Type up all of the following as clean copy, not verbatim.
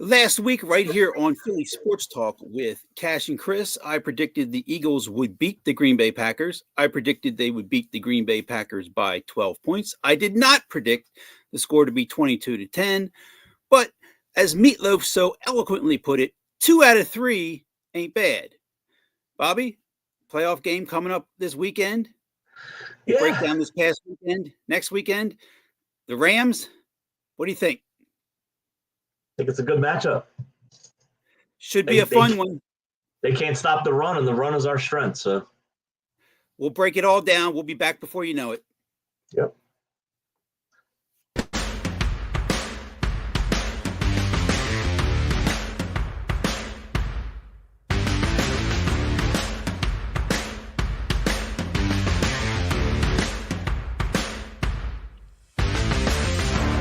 Last week, right here on Philly Sports Talk with Cash and Chris, I predicted the Eagles would beat the Green Bay Packers. I predicted they would beat the Green Bay Packers by 12 points. I did not predict the score to be 22-10, but as Meatloaf so eloquently put it, 2 out of 3 ain't bad. Bobby, playoff game coming up this weekend. Yeah. Break down this past weekend, next weekend. The Rams, what do you think? I think it's a good matchup. Should be a fun one. They can't stop the run, and the run is our strength. So we'll break it all down. We'll be back before you know it. Yep.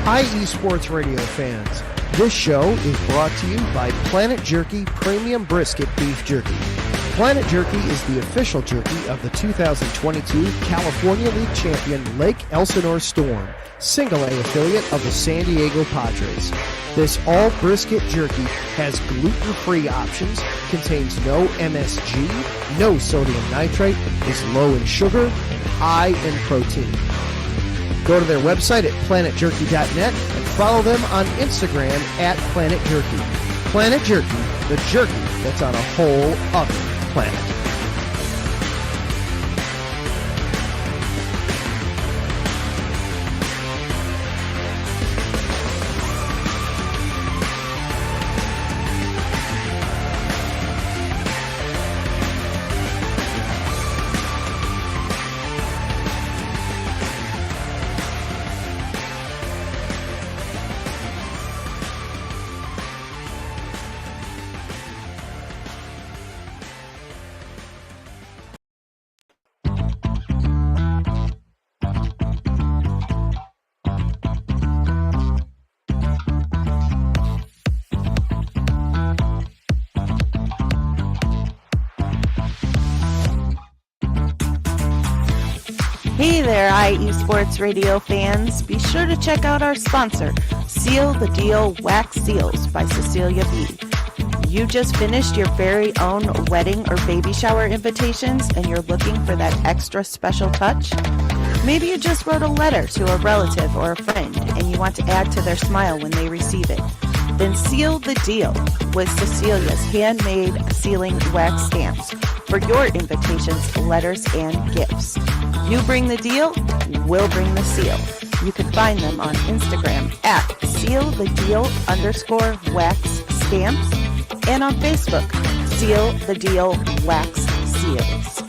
IE Sports Radio fans, this show is brought to you by Planet Jerky Premium Brisket Beef Jerky. Planet Jerky is the official jerky of the 2022 California League champion Lake Elsinore Storm, single A affiliate of the San Diego Padres. This all brisket jerky has gluten-free options, contains no MSG, no sodium nitrate, is low in sugar, and high in protein. Go to their website at planetjerky.net and follow them on Instagram at Planet Jerky. Planet Jerky, the jerky that's on a whole other planet. Hey there, IE Sports Radio fans. Be sure to check out our sponsor, Seal the Deal Wax Seals by Cecilia B. You just finished your very own wedding or baby shower invitations and you're looking for that extra special touch? Maybe you just wrote a letter to a relative or a friend and you want to add to their smile when they receive it. Then seal the deal with Cecilia's handmade sealing wax stamps for your invitations, letters, and gifts. You bring the deal, we'll bring the seal. You can find them on Instagram at sealthedeal_wax stamps and on Facebook, Seal the Deal Wax Seals.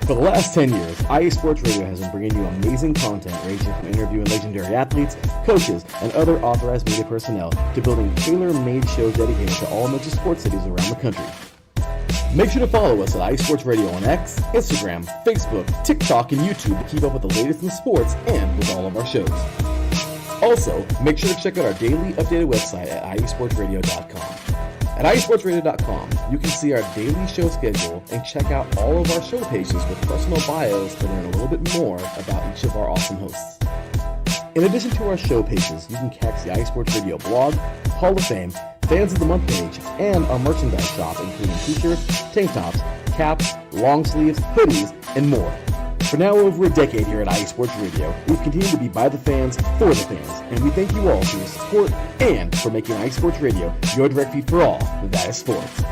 For the last 10 years, IE Sports Radio has been bringing you amazing content ranging from interviewing legendary athletes, coaches, and other authorized media personnel to building tailor-made shows dedicated to all major sports cities around the country. Make sure to follow us at IE Sports Radio on X, Instagram, Facebook, TikTok, and YouTube to keep up with the latest in sports and with all of our shows. Also, make sure to check out our daily updated website at iesportsradio.com. At iesportsradio.com, you can see our daily show schedule and check out all of our show pages with personal bios to learn a little bit more about each of our awesome hosts. In addition to our show pages, you can catch the IE Sports Radio blog, Hall of Fame, Fans of the Month page, and our merchandise shop including t-shirts, tank tops, caps, long sleeves, hoodies, and more. For now over a decade here at IE Sports Radio, we've continued to be by the fans, for the fans, and we thank you all for your support and for making IE Sports Radio your direct feed for all that is sports.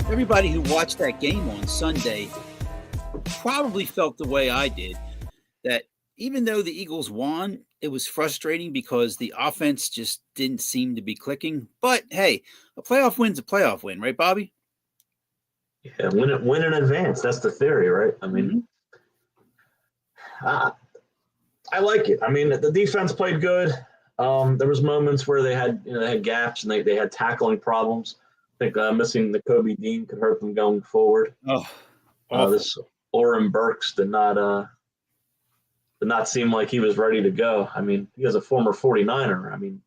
Everybody who watched that game on Sunday probably felt the way I did, that even though the Eagles won, it was frustrating because the offense just didn't seem to be clicking. But hey, a playoff win's a playoff win, right, Bobby? Yeah, win in advance. That's the theory, right? I mean, I like it. I mean, the defense played good. There was moments where they had gaps and they had tackling problems. I think missing the Kobe Dean could hurt them going forward. This Oren Burks did not seem like he was ready to go. I mean, he was a former 49er. I mean,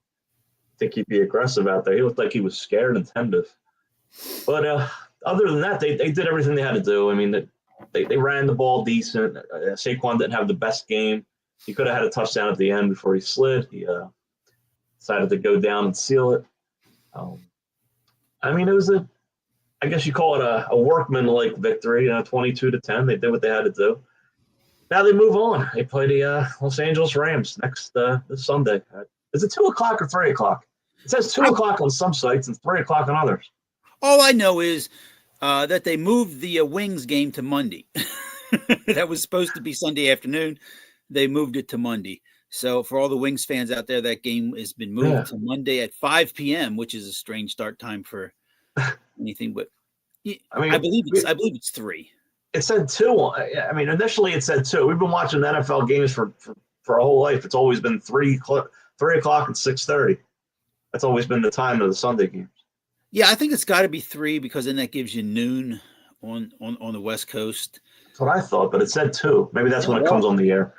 I think he'd be aggressive out there. He looked like he was scared and tentative. But other than that, they did everything they had to do. I mean, they ran the ball decent. Saquon didn't have the best game. He could have had a touchdown at the end before he slid. He decided to go down and seal it. I mean, it was I guess you call it a workman-like victory, 22-10. They did what they had to do. Now they move on. They play the Los Angeles Rams next this Sunday. Is it 2 o'clock or 3 o'clock? It says 2 o'clock on some sites and 3 o'clock on others. All I know is that they moved the Wings game to Monday. That was supposed to be Sunday afternoon. They moved it to Monday. So for all the Wings fans out there, that game has been moved to Monday at 5 p.m., which is a strange start time for anything. But I mean, I believe it's 3. It said 2. I mean, initially it said 2. We've been watching NFL games for our whole life. It's always been 3 o'clock and 6:30. That's always been the time of the Sunday games. Yeah, I think it's got to be 3 because then that gives you noon on the West Coast. That's what I thought, but it said 2. Maybe that's when it comes on the air.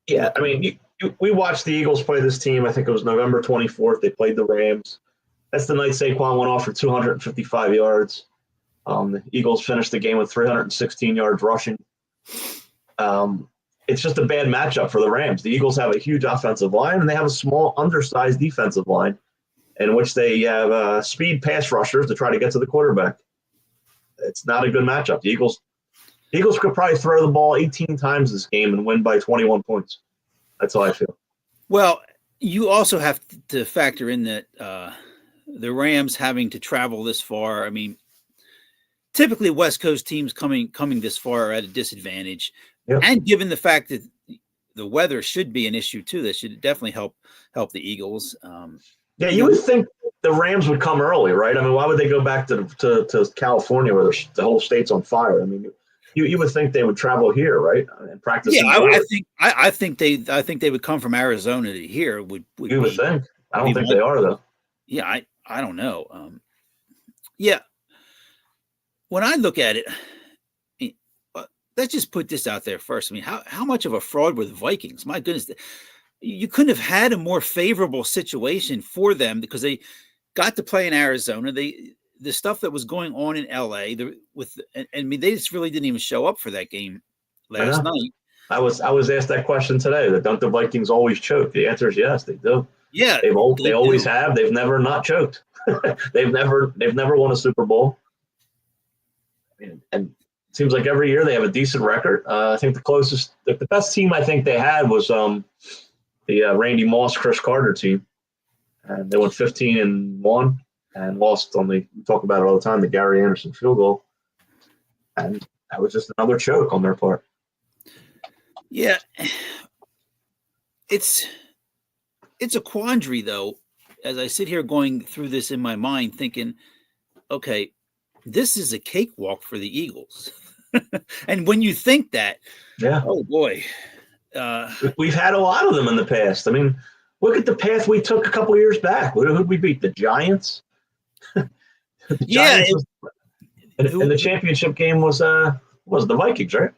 Yeah, I mean, we watched the Eagles play this team. I think it was November 24th. They played the Rams. That's the night Saquon went off for 255 yards. The Eagles finished the game with 316 yards rushing. It's just a bad matchup for the Rams. The Eagles have a huge offensive line, and they have a small, undersized defensive line in which they have speed pass rushers to try to get to the quarterback. It's not a good matchup. The Eagles could probably throw the ball 18 times this game and win by 21 points. That's how I feel. Well, you also have to factor in that the Rams having to travel this far. I mean, typically West Coast teams coming this far are at a disadvantage. Yep. And given the fact that the weather should be an issue too, that should definitely help the Eagles. Yeah, you would think the Rams would come early, right? I mean, why would they go back to California where the whole state's on fire? I mean, you would think they would travel here, right, and practice. Yeah, I think they would come from Arizona to here. You would think. I don't think they are though. Yeah, I don't know. Yeah, when I look at it, let's just put this out there first. I mean, how much of a fraud were the Vikings? My goodness, you couldn't have had a more favorable situation for them because they got to play in Arizona. The stuff that was going on in LA I mean, they just really didn't even show up for that game last night. I was asked that question today. That don't the Vikings always choke? The answer is yes, they do. Yeah, they always have. They've never not choked. they've never won a Super Bowl. And it seems like every year they have a decent record. I think the best team I think they had was the Randy Moss, Chris Carter team, and they went 15-1 and lost we talk about it all the time, the Gary Anderson field goal, and that was just another choke on their part. Yeah, it's a quandary though. As I sit here going through this in my mind, thinking, okay, this is a cakewalk for the Eagles. And when you think that, oh boy. We've had a lot of them in the past. I mean, look at the path we took a couple of years back. Who'd we beat? The Giants? And the championship game was the Vikings, right?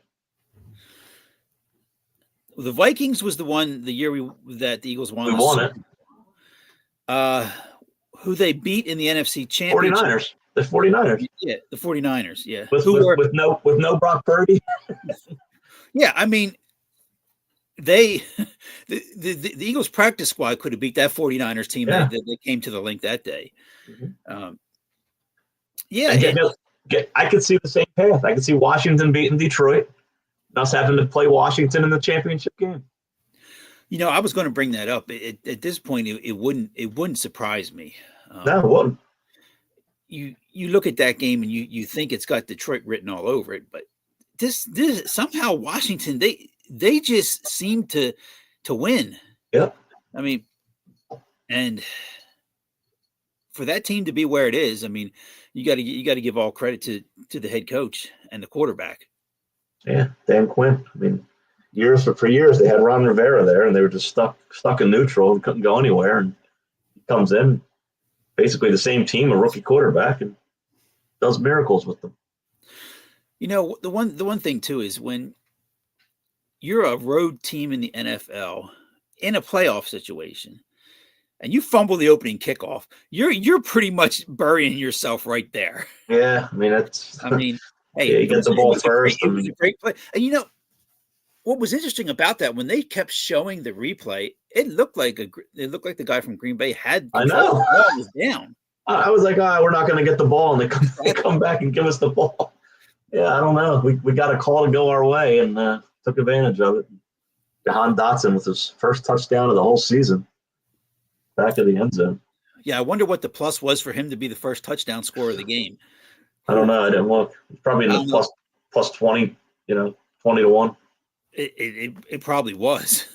The Vikings was the one the year that the Eagles won. We won it. Who they beat in the NFC Championship? 49ers. The 49ers. Yeah, the 49ers. Yeah. With no Brock Purdy. Yeah, I mean, the Eagles practice squad could have beat that 49ers team that came to the link that day. Mm-hmm. I could see the same path. I could see Washington beating Detroit, and us having to play Washington in the championship game. You know, I was going to bring that up. At this point, it wouldn't surprise me. No, it wouldn't. You look at that game and you think it's got Detroit written all over it, but this somehow Washington they just seem to win. Yep. I mean, and for that team to be where it is, I mean, you got to give all credit to the head coach and the quarterback. Yeah, Dan Quinn. I mean, for years they had Ron Rivera there, and they were just stuck in neutral and couldn't go anywhere. And he comes in, basically the same team, a rookie quarterback, and does miracles with them. You know, the one thing too is when you're a road team in the NFL in a playoff situation, and you fumble the opening kickoff, you're pretty much burying yourself right there. Yeah, I mean that's. I mean, hey, yeah, you get the ball first. It was a great play, and you know what was interesting about that when they kept showing the replay, it looked like the guy from Green Bay had. I know. The ball was down. I was like, we're not going to get the ball, and they come back and give us the ball. Yeah, I don't know. We got a call to go our way and took advantage of it. Jahan Dotson with his first touchdown of the whole season, back of the end zone. Yeah, I wonder what the plus was for him to be the first touchdown scorer of the game. I don't know. I didn't look. It's probably in the plus 20, 20-1. It probably was.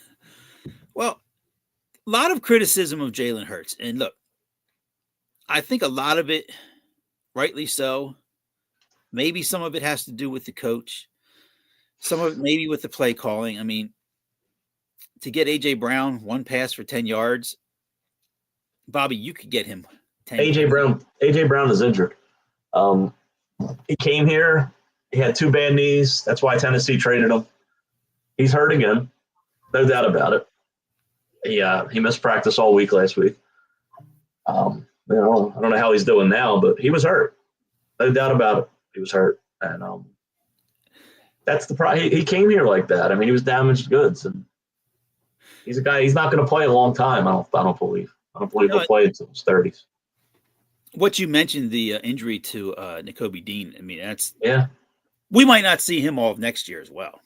Well, a lot of criticism of Jalen Hurts. And look, I think a lot of it, rightly so. Maybe some of it has to do with the coach. Some of it maybe with the play calling. I mean, to get A.J. Brown one pass for 10 yards, Bobby, you could get him 10 A.J. Brown is injured. He came here. He had 2 bad knees. That's why Tennessee traded him. He's hurt again. No doubt about it. He missed practice all week last week. I don't know how he's doing now, but he was hurt. No doubt about it. He was hurt. And that's the problem. He came here like that. I mean, he was damaged goods. And he's a guy, he's not going to play a long time, I don't believe. I don't believe he'll play until his 30s. What you mentioned, the injury to Nakobe Dean, I mean, yeah. We might not see him all of next year as well.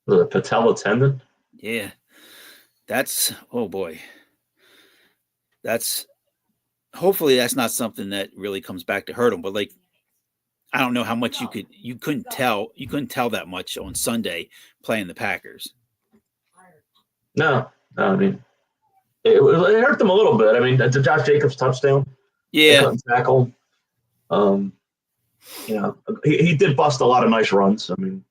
The patella tendon? Yeah. That's, oh boy. Hopefully that's not something that really comes back to hurt him. But like, I don't know how much you couldn't tell that much on Sunday playing the Packers. No, I mean, it hurt them a little bit. I mean, it's a Josh Jacobs touchdown. Yeah. Tackle. He did bust a lot of nice runs. I mean,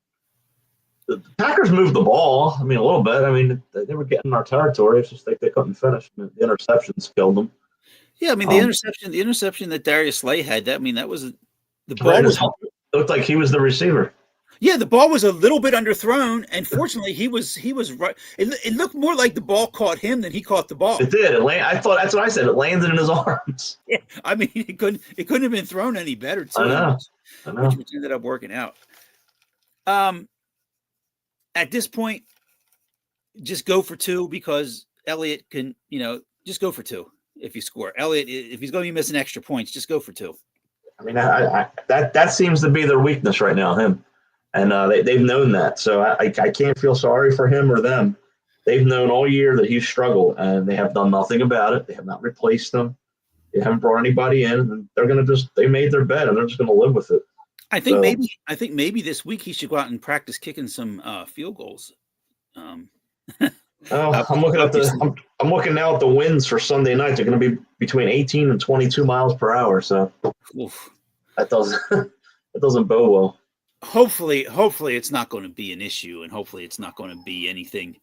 the Packers moved the ball. I mean, a little bit. I mean, they were getting our territory. It's just they couldn't finish. I mean, the interceptions killed them. Yeah, I mean, the interception that Darius Slay had. That was the ball was. It looked like he was the receiver. Yeah, the ball was a little bit underthrown, and fortunately, he was right. It looked more like the ball caught him than he caught the ball. It did. I thought that's what I said. It landed in his arms. Yeah, I mean, it couldn't have been thrown any better. Too, I know. Which ended up working out. At this point, just go for 2 because Elliott can, just go for 2 if you score. Elliott, if he's going to be missing extra points, just go for 2. I mean, that seems to be their weakness right now, him. And they've known that. So I can't feel sorry for him or them. They've known all year that he's struggled, and they have done nothing about it. They have not replaced him. They haven't brought anybody in. And they're going to they made their bed, and they're just going to live with it. I think maybe this week he should go out and practice kicking some field goals. I'm looking I'm looking now at the winds for Sunday night. They're going to be between 18 and 22 miles per hour. So that doesn't bode well. Hopefully it's not going to be an issue, and hopefully it's not going to be anything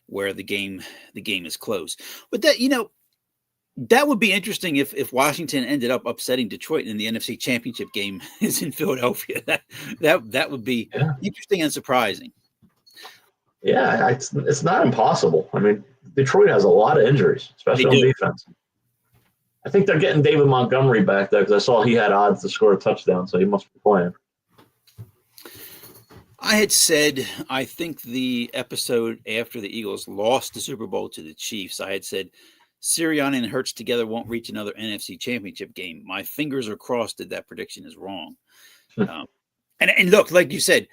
where the game is close. But that would be interesting if Washington ended up upsetting Detroit in the NFC Championship game is in Philadelphia. That would be interesting and surprising. Yeah, it's not impossible. I mean, Detroit has a lot of injuries, especially on defense. I think they're getting David Montgomery back there because I saw he had odds to score a touchdown, so he must be playing. I had said, I think the episode after the Eagles lost the Super Bowl to the Chiefs, I had said Sirianni and Hurts together won't reach another NFC Championship game. My fingers are crossed that that prediction is wrong. And look, like you said,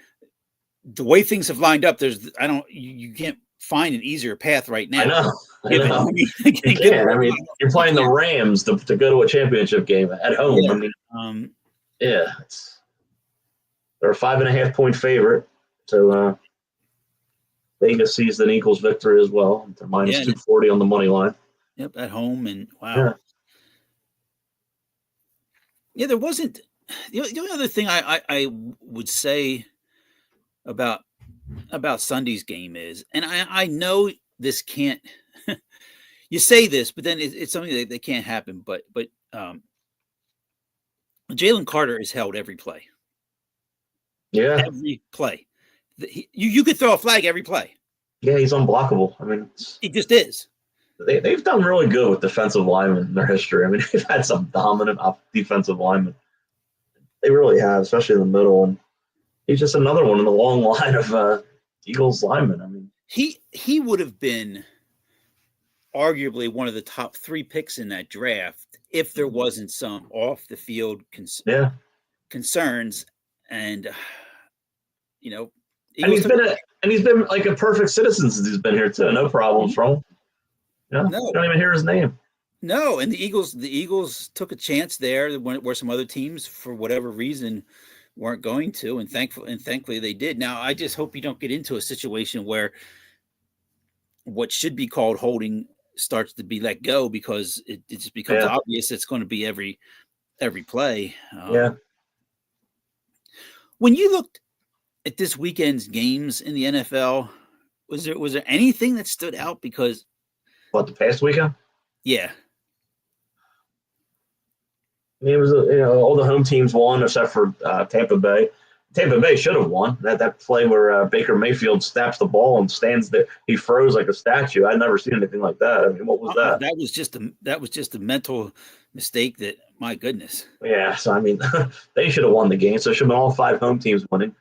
the way things have lined up, you can't find an easier path right now. I know. I mean, you're playing the Rams to go to a championship game at home. Yeah. I mean, they're a 5.5-point favorite. So Vegas sees an Eagles victory as well. They're minus Yeah, 240 on the money line. Yep, at home, and wow. Yeah. Yeah, there wasn't the only other thing I would say about Sunday's game is, and I know this can't. You say this, but then it's something that can't happen. But Jalen Carter is held every play. Yeah. Every play. You could throw a flag every play. Yeah, he's unblockable. I mean, he just is. They've done really good with defensive linemen in their history. I mean, they've had some dominant defensive linemen. They really have, especially in the middle. And he's just another one in the long line of Eagles linemen. I mean, he would have been arguably one of the top 3 picks in that draft if there wasn't some off the field concerns. And and he's been like a perfect citizen since he's been here too. No problems from him. No, you don't even hear his name. No, and the Eagles took a chance there where some other teams, for whatever reason, weren't going to, and thankfully they did. Now, I just hope you don't get into a situation where what should be called holding starts to be let go, because it just becomes obvious it's going to be every play. When you looked at this weekend's games in the NFL, was there anything that stood out? Because the past weekend? Yeah. I mean, it was all the home teams won except for Tampa Bay. Tampa Bay should have won. That play where Baker Mayfield snaps the ball and stands there, he froze like a statue. I'd never seen anything like that. I mean, what was that? That was just a mental mistake. That, my goodness. Yeah, so I mean, they should have won the game. So it should have been all 5 home teams winning.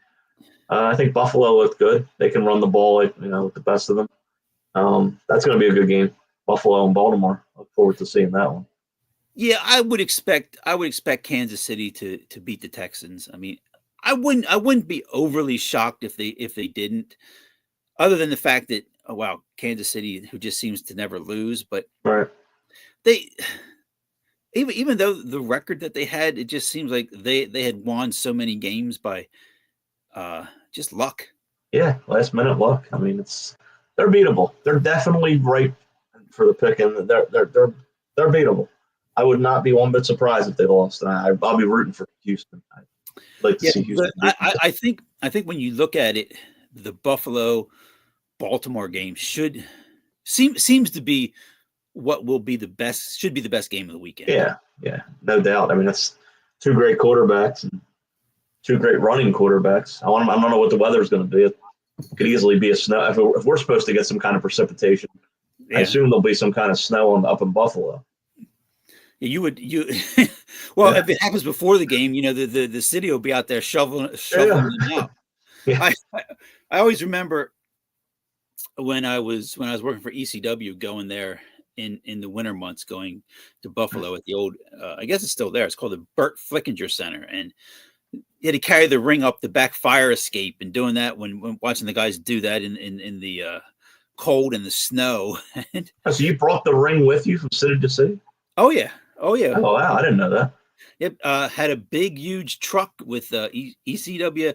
I think Buffalo looked good. They can run the ball, with the best of them. That's going to be a good game. Buffalo and Baltimore. Look forward to seeing that one. Yeah, I would expect Kansas City to beat the Texans. I mean, I wouldn't be overly shocked if they didn't, other than the fact that, oh wow, Kansas City, who just seems to never lose, but right. They even though the record that they had, it just seems like they had won so many games by just luck. Yeah, last minute luck. I mean, they're beatable. They're definitely right for the pick, and they're beatable. I would not be one bit surprised if they lost, and I'll be rooting for Houston. I'd like to see Houston. I think when you look at it, the Buffalo-Baltimore game seems to be what will be the best. Should be the best game of the weekend. Yeah, no doubt. I mean, that's 2 great quarterbacks and 2 great running quarterbacks. I don't know what the weather is going to be. It could easily be a snow. If we're supposed to get some kind of precipitation, I assume there'll be some kind of snow up in Buffalo. Well, if it happens before the game, the city will be out there shoveling them out. Yeah. I always remember when I was working for ECW, going there in the winter months, going to Buffalo at the old, I guess it's still there. It's called the Burt Flickinger Center, and you had to carry the ring up the back fire escape, and doing that when watching the guys do that in the cold and the snow. So you brought the ring with you from city to city? Oh yeah. Oh wow, I didn't know that. Yep, had a big, huge truck with ECW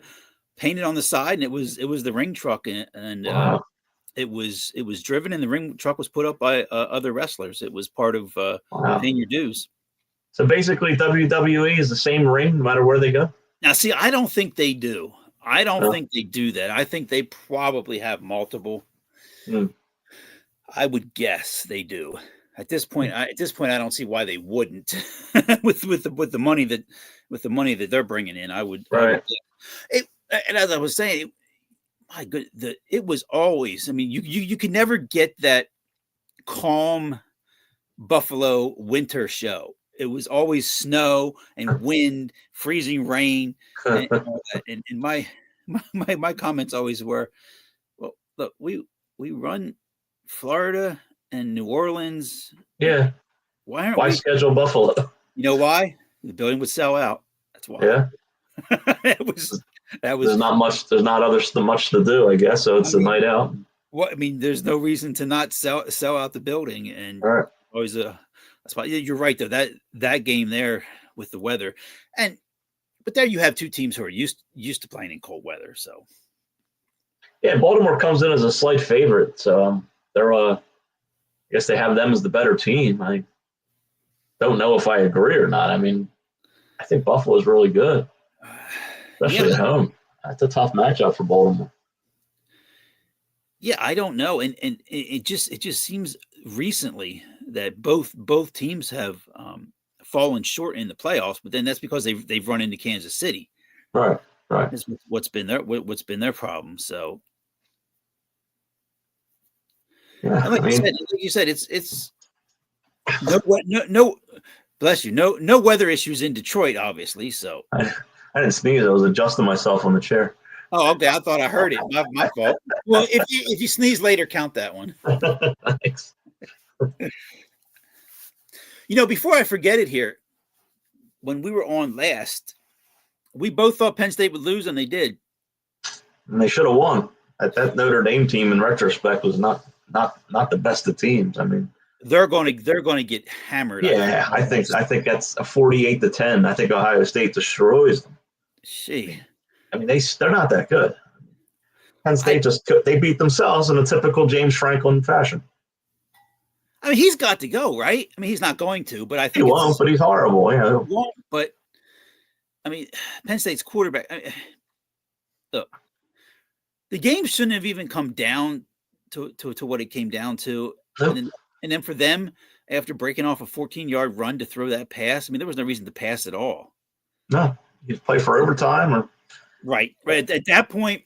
painted on the side, and it was the ring truck, and wow. It was driven, and the ring truck was put up by other wrestlers. It was part of paying your dues. So basically, WWE is the same ring no matter where they go. Now, see, I don't think they do. I don't think they do that. I think they probably have multiple. I would guess they do. At this point, I don't see why they wouldn't. with the money that they're bringing in, I would. Right. And as I was saying, my good, it was always. I mean, you could never get that calm Buffalo winter show. It was always snow and wind, freezing rain, and my comments always were, well, look, we run Florida and New Orleans. Yeah. Why schedule Buffalo? You know why? The building would sell out. That's why. Yeah. There's not much to do, I guess. So it's a night out. Well, I mean, there's no reason to not sell out the building, and right. Always that's why you're right though. That game there with the weather, but there you have 2 teams who are used to playing in cold weather. So Yeah, Baltimore comes in as a slight favorite, so they're I guess they have them as the better team. I don't know if I agree or not. I mean, I think Buffalo's really good, especially at home. That's a tough matchup for Baltimore. Yeah, I don't know, and it just seems recently that both teams have fallen short in the playoffs, but then that's because they've run into Kansas City. Right. That's what's been their problem. So, yeah, like you said, it's no bless you, no weather issues in Detroit, obviously. So I didn't sneeze. I was adjusting myself on the chair. Oh, okay. I thought I heard it. My fault. Well, if you sneeze later, count that one. Thanks. Before I forget it here, when we were on last, we both thought Penn State would lose, and they did. And they should have won. That Notre Dame team, in retrospect, was not the best of teams. I mean, they're going to get hammered. Yeah, I think that's a 48-10. I think Ohio State destroys them. I mean, they're not that good. Penn State they beat themselves in a typical James Franklin fashion. I mean, he's got to go, right? I mean, he's not going to, but I think he won't. But he's horrible. Yeah, he won't. But I mean, Penn State's quarterback. Look, the game shouldn't have even come down to what it came down to, and then for them, after breaking off a 14-yard run to throw that pass, I mean, there was no reason to pass at all. No, you play for overtime or. Right. At that point,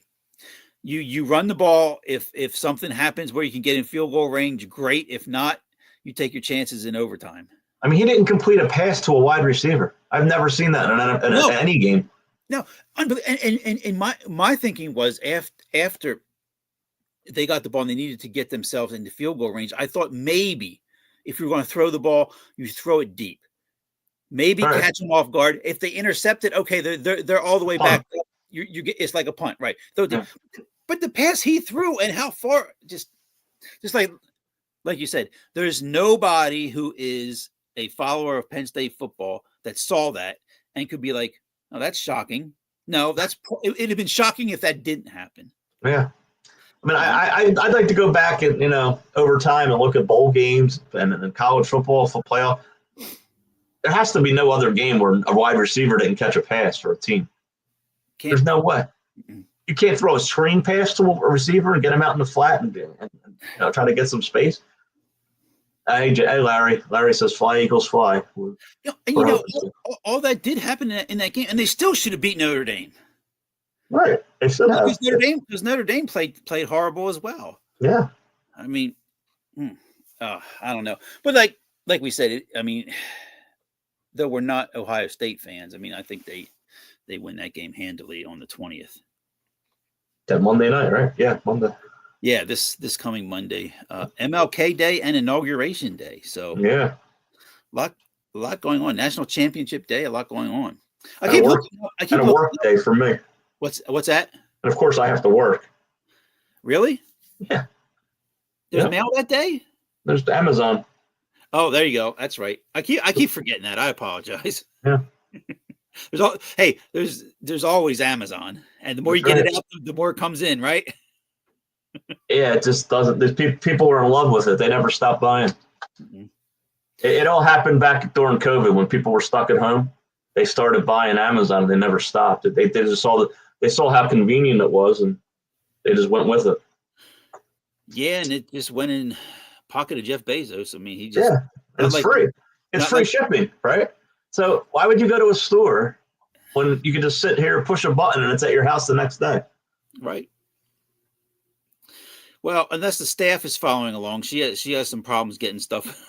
you run the ball. If something happens where you can get in field goal range, great. If not, you take your chances in overtime. I mean, he didn't complete a pass to a wide receiver. I've never seen that in any game. No, and my thinking was after they got the ball and they needed to get themselves into field goal range, I thought maybe if you're going to throw the ball, you throw it deep. Maybe catch them off guard. If they intercept it, okay, they're all the way back. You get it's like a punt, right? But the pass he threw and how far, just like you said, there's nobody who is a follower of Penn State football that saw that and could be like, "Oh, that's shocking." No, it'd have been shocking if that didn't happen. Yeah, I mean, I'd like to go back and over time and look at bowl games and college football for playoff. There has to be no other game where a wide receiver didn't catch a pass for a team. There's no way. You can't throw a screen pass to a receiver and get him out in the flat and try to get some space. Hey, Larry. Larry says, "Fly, Eagles, fly." All that did happen in that game, and they still should have beat Notre Dame. Right, they should have. Because Notre Dame played horrible as well. Yeah, I mean, I don't know, but like we said, though we're not Ohio State fans, I mean, I think they win that game handily on the 20th. That Monday night, right? Yeah, Monday. Yeah, this coming Monday, MLK Day and Inauguration Day. So yeah, a lot going on. National Championship Day, a lot going on. I keep a work day for me. What's that? And of course, I have to work. Really? Yeah. There's mail that day? There's Amazon. Oh, there you go. That's right. I keep forgetting that. I apologize. Yeah. There's always Amazon, and the more you get it out, the more it comes in, right? Yeah, it just doesn't. People are in love with it. They never stop buying. Mm-hmm. It all happened back during COVID when people were stuck at home. They started buying Amazon, and they never stopped. They just saw how convenient it was, and they just went with it. Yeah, and it just went in pocket of Jeff Bezos. I mean, he just it's free. It's free shipping, right? So why would you go to a store when you can just sit here, push a button, and it's at your house the next day? Right. Well, unless the staff is following along, she has some problems getting stuff.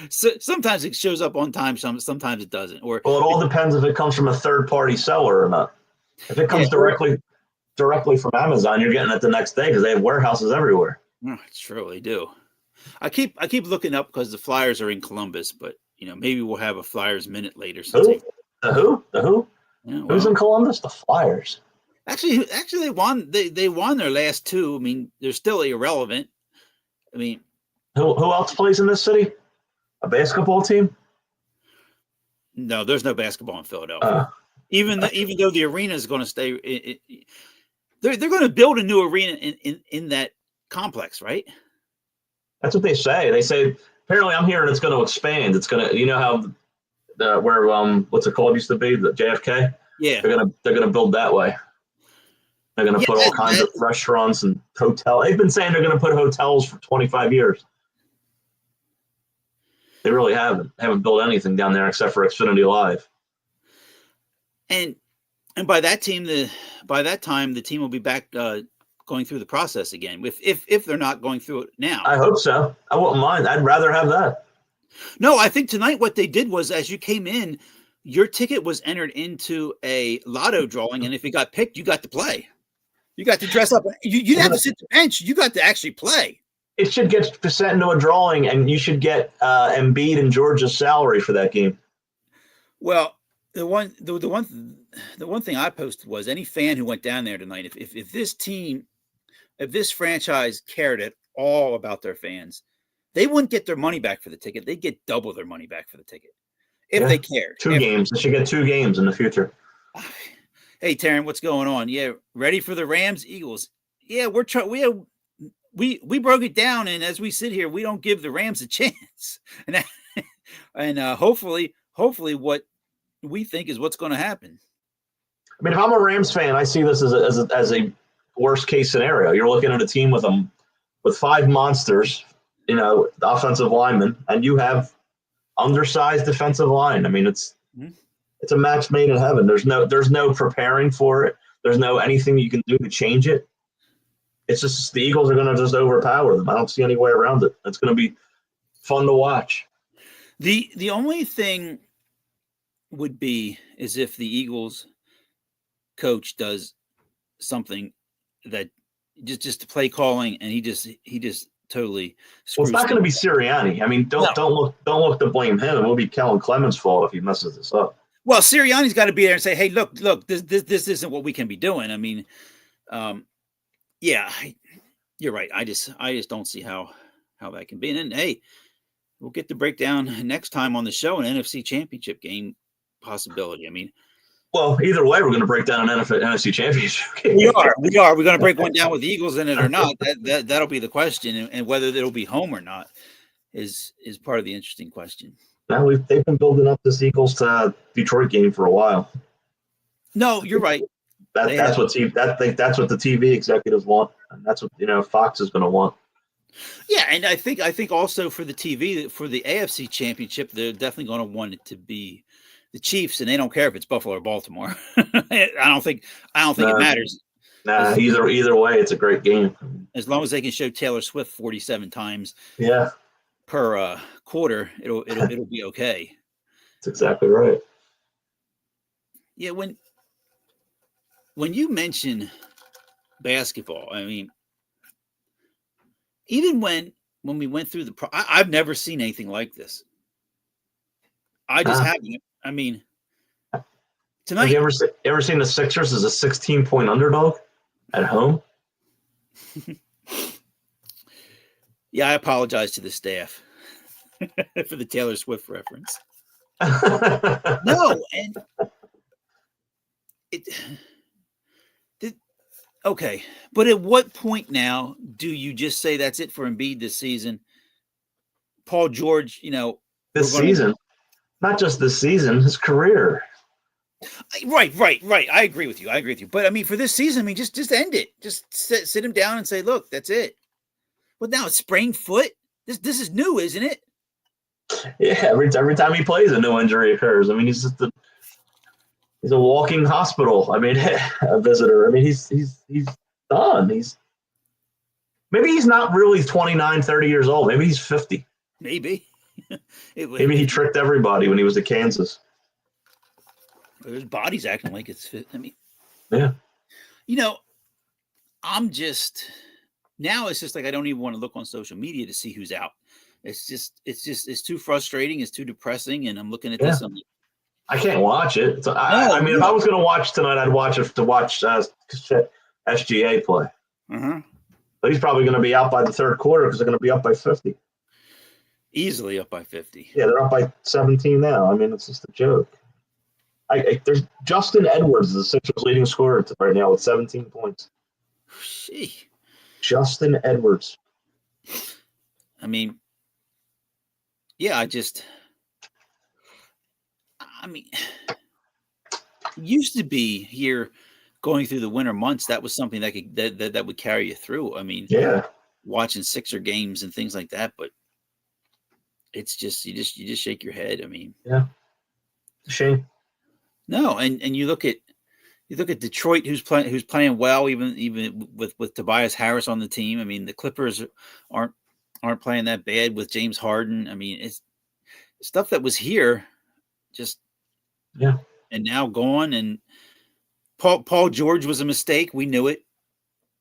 So, sometimes it shows up on time, sometimes it doesn't. Well, it all depends if it comes from a third-party seller or not. If it comes directly from Amazon, you're getting it the next day because they have warehouses everywhere. Oh, it's true, they do. I keep looking up because the Flyers are in Columbus, but maybe we'll have a Flyers Minute later. The who? Yeah, who's in Columbus? The Flyers. Actually, they won. They won their last two. I mean, they're still irrelevant. I mean, who else plays in this city? A basketball team? No, there's no basketball in Philadelphia. Even though the arena is going to stay, They're going to build a new arena in that complex, right? That's what they say. They say apparently I'm hearing it's going to expand. It's going to, you know how where what's it called used to be, the JFK. Yeah, they're gonna build that way. They're gonna put all kinds of restaurants and hotels. They've been saying they're gonna put hotels for 25 years. They really haven't. They haven't built anything down there except for Xfinity Live. And by that time the team will be back going through the process again. If they're not going through it now, I hope so. I wouldn't mind. I'd rather have that. No, I think tonight what they did was, as you came in, your ticket was entered into a lotto drawing, and if you got picked, you got to play. You got to dress up. You didn't have to sit the bench. You got to actually play. It should get sent into a drawing, and you should get Embiid and George's salary for that game. Well, the one thing I posted was any fan who went down there tonight, if this franchise cared at all about their fans, they wouldn't get their money back for the ticket. They'd get double their money back for the ticket if they cared. Two games. They should get 2 games in the future. Hey, Taryn, what's going on? Yeah, ready for the Rams, Eagles? Yeah, we're trying. We broke it down, and as we sit here, we don't give the Rams a chance. And hopefully, what we think is what's going to happen. I mean, if I'm a Rams fan, I see this as a worst case scenario. You're looking at a team with 5 monsters. The offensive linemen, and you have undersized defensive line. I mean, it's a match made in heaven. There's no preparing for it. There's no anything you can do to change it. It's just the Eagles are going to just overpower them. I don't see any way around it. It's going to be fun to watch. The only thing would be is if the Eagles coach does something that just the play calling, and he just totally screws. Well, it's not going to be Sirianni. I mean, don't look to blame him. It will be Kellen Clement's fault if he messes this up. Well, Sirianni's got to be there and say, "Hey, look, this isn't what we can be doing." I mean, you're right. I just don't see how that can be. And then, hey, we'll get the breakdown next time on the show, an NFC Championship game possibility. I mean, well, either way, we're going to break down an NFC Championship game. We are. We're going to break one down with the Eagles in it or not. That'll be the question, and whether it'll be home or not is part of the interesting question. Now they've been building up this Eagles to Detroit game for a while. No, you're right. That's what the TV executives want, and that's what Fox is going to want. Yeah, and I think also for the TV, for the AFC Championship, they're definitely going to want it to be the Chiefs, and they don't care if it's Buffalo or Baltimore. I don't think it matters. Nah, either way, it's a great game. As long as they can show Taylor Swift 47 times, per quarter, it'll be okay. That's exactly right. Yeah, when you mention basketball, I mean, even when we went through I've never seen anything like this. I just haven't. I mean, tonight. Have you ever seen the Sixers as a 16-point underdog at home? Yeah, I apologize to the staff for the Taylor Swift reference. No, and okay, but at what point now do you just say that's it for Embiid this season? Paul George, this season, not just this season, his career. Right. I agree with you. But I mean, for this season, I mean, just end it. Just sit him down and say, look, that's it. But now it's sprained foot. This is new, isn't it? Yeah, every time he plays, a new injury occurs. I mean, he's a walking hospital. I mean, a visitor. I mean, he's done. Maybe he's not really 29, 30 years old. Maybe he's 50. Maybe. Maybe he tricked everybody when he was at Kansas. His body's acting like it's fit. I mean, yeah. I'm just now. It's just like I don't even want to look on social media to see who's out. It's too frustrating. It's too depressing. And I'm looking at this. I can't watch it. If I was going to watch tonight, I'd watch it to watch SGA play. Uh-huh. But he's probably going to be out by the third quarter because they're going to be up by 50. Easily up by 50. Yeah, they're up by 17 now. I mean, it's just a joke. There's Justin Edwards is the Sixers leading scorer right now with 17 points. Gee. Justin Edwards. I mean, yeah, used to be here going through the winter months. That was something that would carry you through. I mean, Yeah. Watching Sixer games and things like that, but it's just you just shake your head. I mean, yeah, shame. No, and you look at Detroit, who's playing well, even with Tobias Harris on the team. I mean, the Clippers aren't playing that bad with James Harden. I mean, it's stuff that was here, just yeah, and now gone. And Paul George was a mistake. We knew it.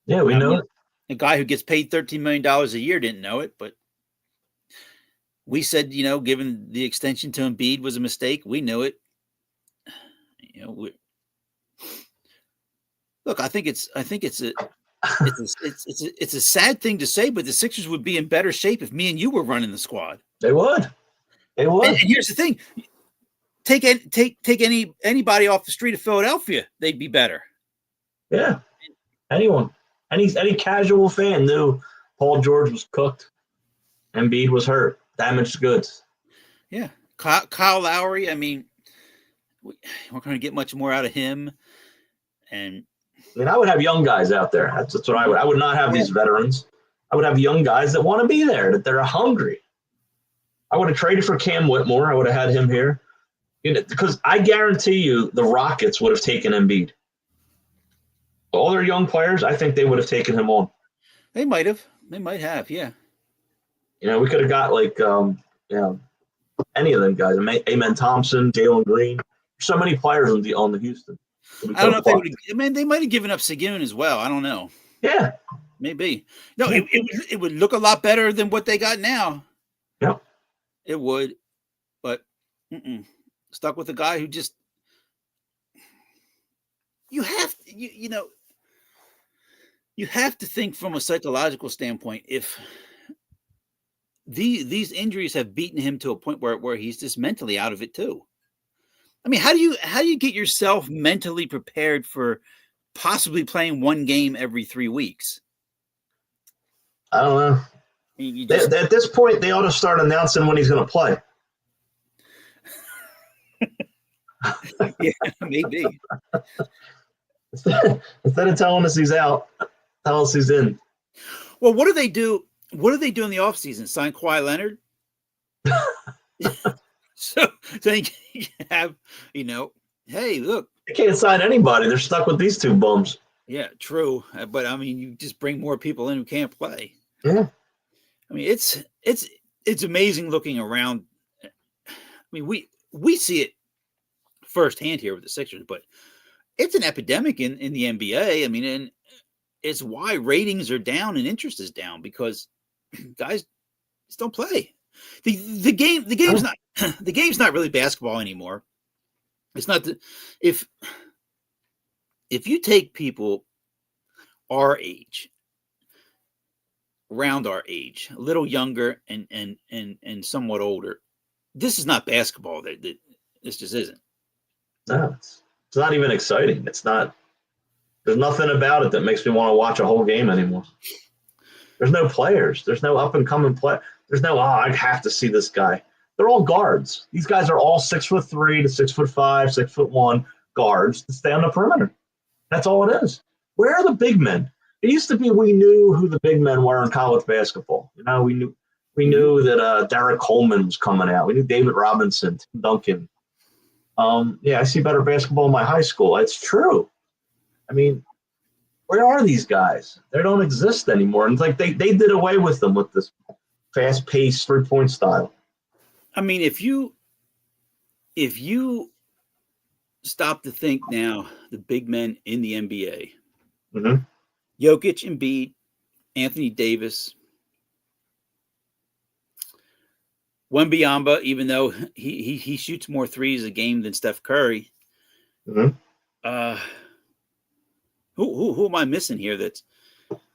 Yeah, we know it. A guy who gets paid $13 million a year didn't know it, but we said, given the extension to Embiid was a mistake. We knew it. Look, I think it's a sad thing to say, but the Sixers would be in better shape if me and you were running the squad. They would. And here's the thing: take anybody off the street of Philadelphia, they'd be better. Yeah, anyone, any casual fan knew Paul George was cooked, Embiid was hurt, damaged goods. Yeah, Kyle Lowry. I mean, we're going to get much more out of him, and. I mean, I would have young guys out there. That's what I would. I would not have these veterans. I would have young guys that want to be there, that they're hungry. I would have traded for Cam Whitmore. I would have had him here. Because I guarantee you the Rockets would have taken Embiid. All their young players, I think they would have taken him on. They might have. They might have, yeah. We could have got any of them guys. Amen Thompson, Jalen Green. So many players on the Houston. I don't know if they would. I mean, they might have given up Seguin as well. I don't know. Yeah, maybe. No, it would look a lot better than what they got now. Yeah, it would. But stuck with a guy who just you have to think from a psychological standpoint. If these injuries have beaten him to a point where he's just mentally out of it too. I mean, how do you get yourself mentally prepared for possibly playing one game every 3 weeks? I don't know. At this point, they ought to start announcing when he's going to play. Yeah, maybe. Instead of telling us he's out, tell us he's in. Well, what do they do? What do they do in the offseason? Sign Kawhi Leonard? So you can have, hey, look. They can't sign anybody. They're stuck with these two bums. Yeah, true. But, I mean, you just bring more people in who can't play. Yeah. I mean, it's amazing looking around. I mean, we see it firsthand here with the Sixers, but it's an epidemic in the NBA. I mean, and it's why ratings are down and interest is down because guys just don't play. The game's not really basketball anymore. It's not if you take people our age, around our age, a little younger and somewhat older, this is not basketball. This just isn't. No, it's not even exciting. It's not. There's nothing about it that makes me want to watch a whole game anymore. There's no players. There's no up and coming play. There's no, I have to see this guy. They're all guards. These guys are all 6'3" to 6'5", 6'1" guards to stay on the perimeter. That's all it is. Where are the big men? It used to be we knew who the big men were in college basketball. We knew that Derek Coleman was coming out. We knew David Robinson, Tim Duncan. I see better basketball in my high school. It's true. I mean, where are these guys? They don't exist anymore. And it's like they did away with them with this fast-paced three-point style. I mean, if you stop to think now, the big men in the NBA, Jokic, Embiid, Anthony Davis, Wembanyama, even though he shoots more threes a game than Steph Curry. Who am I missing here? That's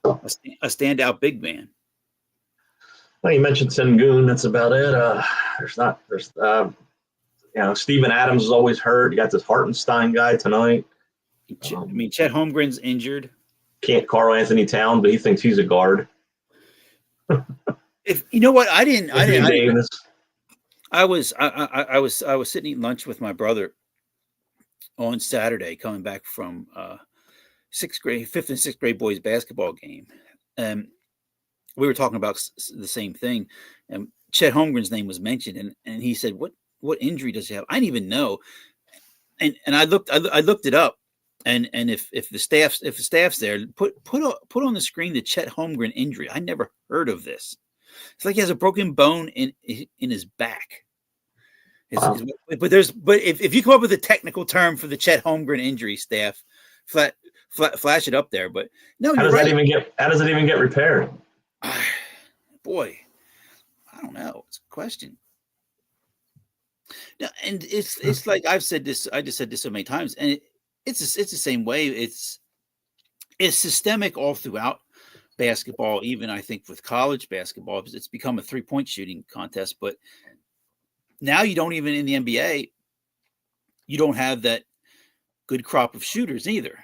a standout big man. Well, you mentioned Sengun. That's about it. Steven Adams is always hurt. You got this Hartenstein guy tonight. I mean, Chet Holmgren's injured. Carl Anthony Towns, but he thinks he's a guard. If you know what, I Davis. was sitting eating lunch with my brother on Saturday, coming back from fifth and sixth grade boys basketball game. We were talking about the same thing, and Chet Holmgren's name was mentioned, and he said, "What injury does he have?" I didn't even know, and I looked it up, and if the staff's there, put on the screen the Chet Holmgren injury. I never heard of this. It's like he has a broken bone in his back. Wow. But if you come up with a technical term for the Chet Holmgren injury, staff, flash it up there. But no, how does it even get repaired? Boy, I don't know. It's a question. No, and it's like I just said this so many times, and it's the same way. It's systemic all throughout basketball, even I think with college basketball, it's become a 3-point shooting contest. But now you don't even in the NBA, you don't have that good crop of shooters either.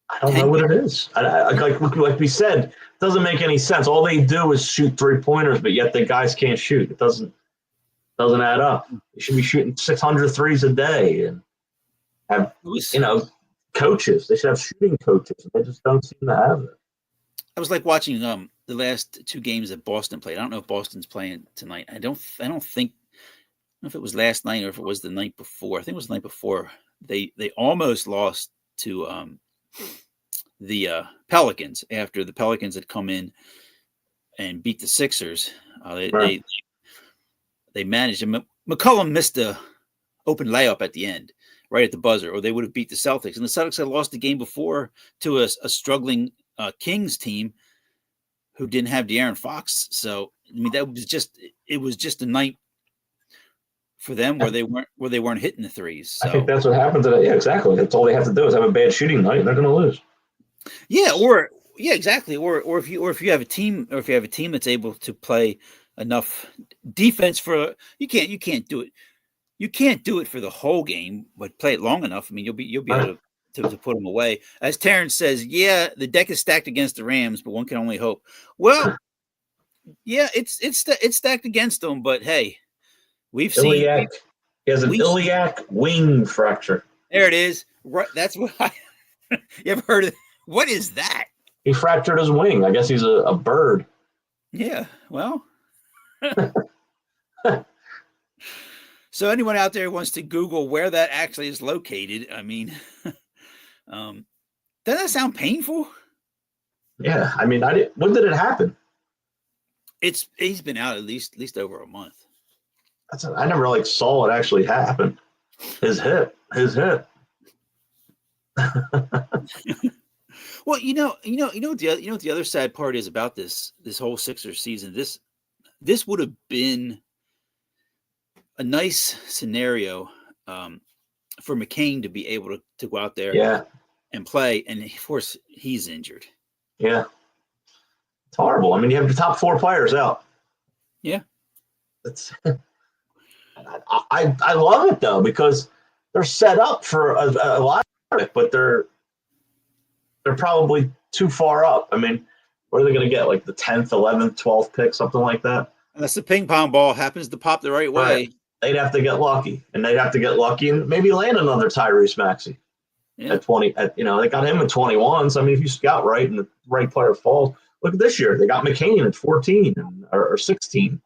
I don't know what it is. Like we said, it doesn't make any sense. All they do is shoot 3-pointers, but yet the guys can't shoot. It doesn't add up. They should be shooting 600 threes a day and have coaches. They should have shooting coaches. They just don't seem to have it. I was like watching the last 2 games that Boston played. I don't know if Boston's playing tonight. I don't think. I don't know if it was last night or if it was the night before. I think it was the night before. They almost lost to the Pelicans after the Pelicans had come in and beat the Sixers. They managed. McCollum missed a open layup at the end, right at the buzzer, or they would have beat the Celtics. And the Celtics had lost the game before to a struggling Kings team who didn't have De'Aaron Fox. So I mean, it was just a night for them where they weren't hitting the threes. So. I think that's what happened today. Yeah, exactly. That's all they have to do is have a bad shooting night, and they're going to lose. Yeah, exactly. Or if you have a team that's able to play enough defense for you can't do it. You can't do it for the whole game, but play it long enough. I mean, you'll be able to put them away. As Terrence says, yeah, the deck is stacked against the Rams, but one can only hope. Well, yeah, it's stacked against them, but hey, we've seen he has an iliac wing fracture. There it is. Right, that's what you ever heard of? What is that? He fractured his wing. I guess he's a bird. Yeah. Well. So anyone out there who wants to Google where that actually is located, I mean, doesn't that sound painful? Yeah. I mean, when did it happen? He's been out at least over a month. I never saw it actually happen. His hip. Well, you know what the other sad part is about this whole Sixers season. This would have been a nice scenario for McCain to be able to go out there and play, and of course he's injured. Yeah, it's horrible. I mean, you have the top 4 players out. Yeah, that's. I love it though because they're set up for a lot of it, but they're probably too far up. I mean, what are they going to get? Like the 10th, 11th, 12th pick, something like that? Unless the ping pong ball happens to pop the right way. Right. They'd have to get lucky, and maybe land another Tyrese Maxey at 20. They got him at 21. So, I mean, if you scout right and the right player falls, look at this year. They got McCain at 14 or 16.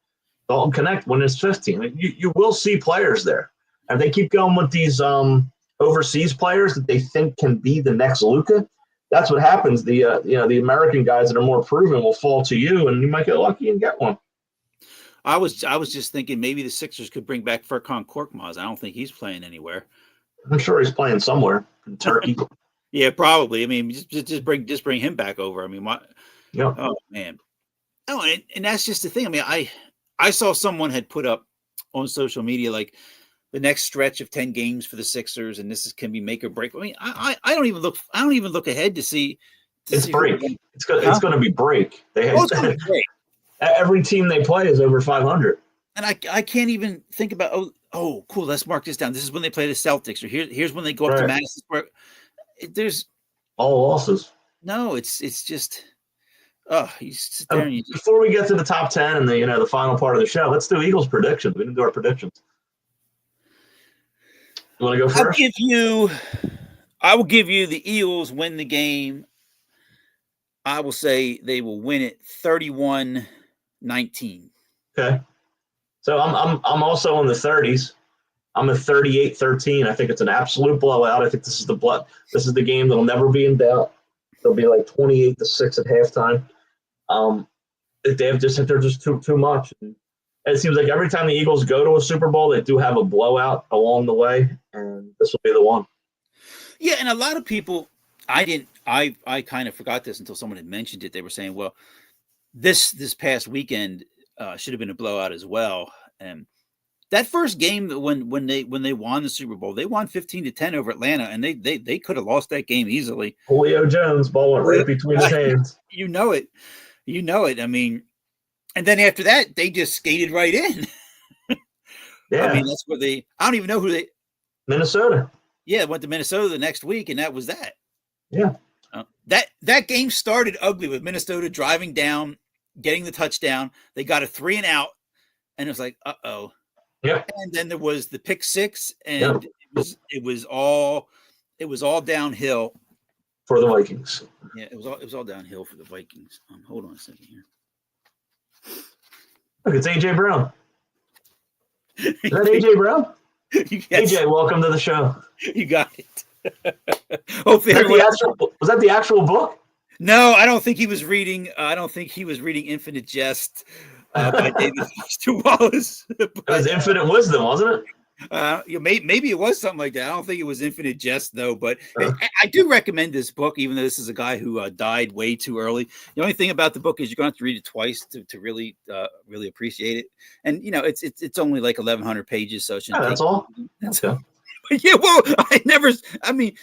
Dalton Connect when it's 15. I mean, you will see players there. And they keep going with these overseas players that they think can be the next Luka. That's what happens. The American guys that are more proven will fall to you, and you might get lucky and get one. I was just thinking maybe the Sixers could bring back Furkan Korkmaz. I don't think he's playing anywhere. I'm sure he's playing somewhere in Turkey. Yeah, probably. I mean, just bring him back over. I mean, oh man. Oh, and that's just the thing. I mean, I saw someone had put up on social media like the next stretch of 10 games for the Sixers, and can be make or break. I mean, I don't even look ahead to see. It's break. It's going to be break. It's going to be break. Every team they play is over 500. And I can't even think about, oh, cool, let's mark this down. This is when they play the Celtics, or here's when they go up to Madison Square. all losses. No, it's just you sit there and you just, Before we get to the top 10 and the final part of the show, let's do Eagles predictions. We didn't do our predictions. You want to go first? I will give you the Eagles win the game. I will say they will win it 31-19. Okay. So I'm also in the 30s. I'm at 38-13. I think it's an absolute blowout. I think this is the game that'll never be in doubt. They'll be like 28-6 at halftime. They're just too much. And it seems like every time the Eagles go to a Super Bowl, they do have a blowout along the way, and this will be the one. Yeah, and a lot of people, I kind of forgot this until someone had mentioned it. They were saying, well, this past weekend should have been a blowout as well. And that first game when they won the Super Bowl, they won 15-10 over Atlanta, and they could have lost that game easily. Julio Jones, ball went right between his hands. You know it. I mean, and then after that, they just skated right in. Yeah. I mean, that's where I don't even know who they. Minnesota. Yeah, went to Minnesota the next week, and that was that. Yeah. That game started ugly with Minnesota driving down, getting the touchdown. They got a 3-and-out, and it was like, uh-oh. Yep. And then there was the pick six, and it was all downhill for the Vikings. Yeah, it was all downhill for the Vikings. Hold on a second here. Look, it's AJ Brown. Is that AJ Brown? Yes. AJ, welcome to the show. You got it. Hopefully, was that the actual book? No, I don't think he was reading. I don't think he was reading Infinite Jest by David Foster Wallace. It was Infinite Wisdom, wasn't it? Maybe it was something like that. I don't think it was Infinite Jest though, but I do recommend this book, even though this is a guy who died way too early. The only thing about the book is you're going to have to read it twice to really appreciate it. And it's only like 1,100 pages, so that's all. That's all. But yeah, well, and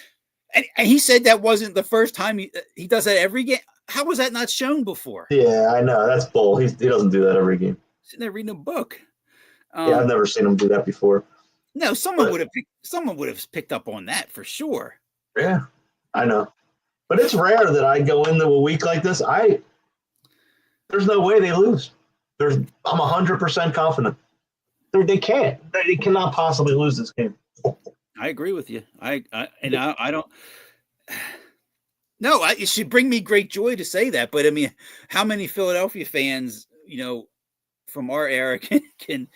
he said that wasn't the first time he does that every game. How was that not shown before? Yeah, I know. That's bull. He doesn't do that every game. Sitting there reading a book. Yeah, I've never seen him do that before. No, someone would have picked up on that for sure. Yeah, I know. But it's rare that I go into a week like this. There's no way they lose. I'm 100% confident. They can't. They cannot possibly lose this game. I agree with you. I don't. No, it should bring me great joy to say that. But I mean, how many Philadelphia fans, from our era can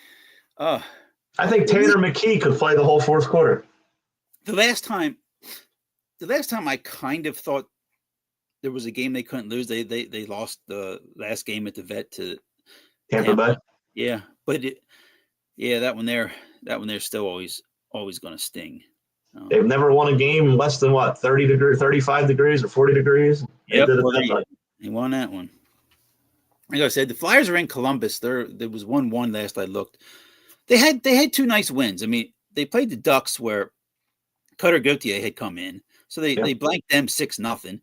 I think Tanner McKee could play the whole fourth quarter. The last time I kind of thought there was a game they couldn't lose. They lost the last game at the Vet to Tampa Bay. Yeah, but that one there still always going to sting. They've never won a game less than 30 degrees, 35 degrees, or 40 degrees. Yep, they won that one. Like I said, the Flyers are in Columbus. There was 1-1 last I looked. They had two nice wins. I mean, they played the Ducks where Cutter Gauthier had come in, so they blanked them 6-0.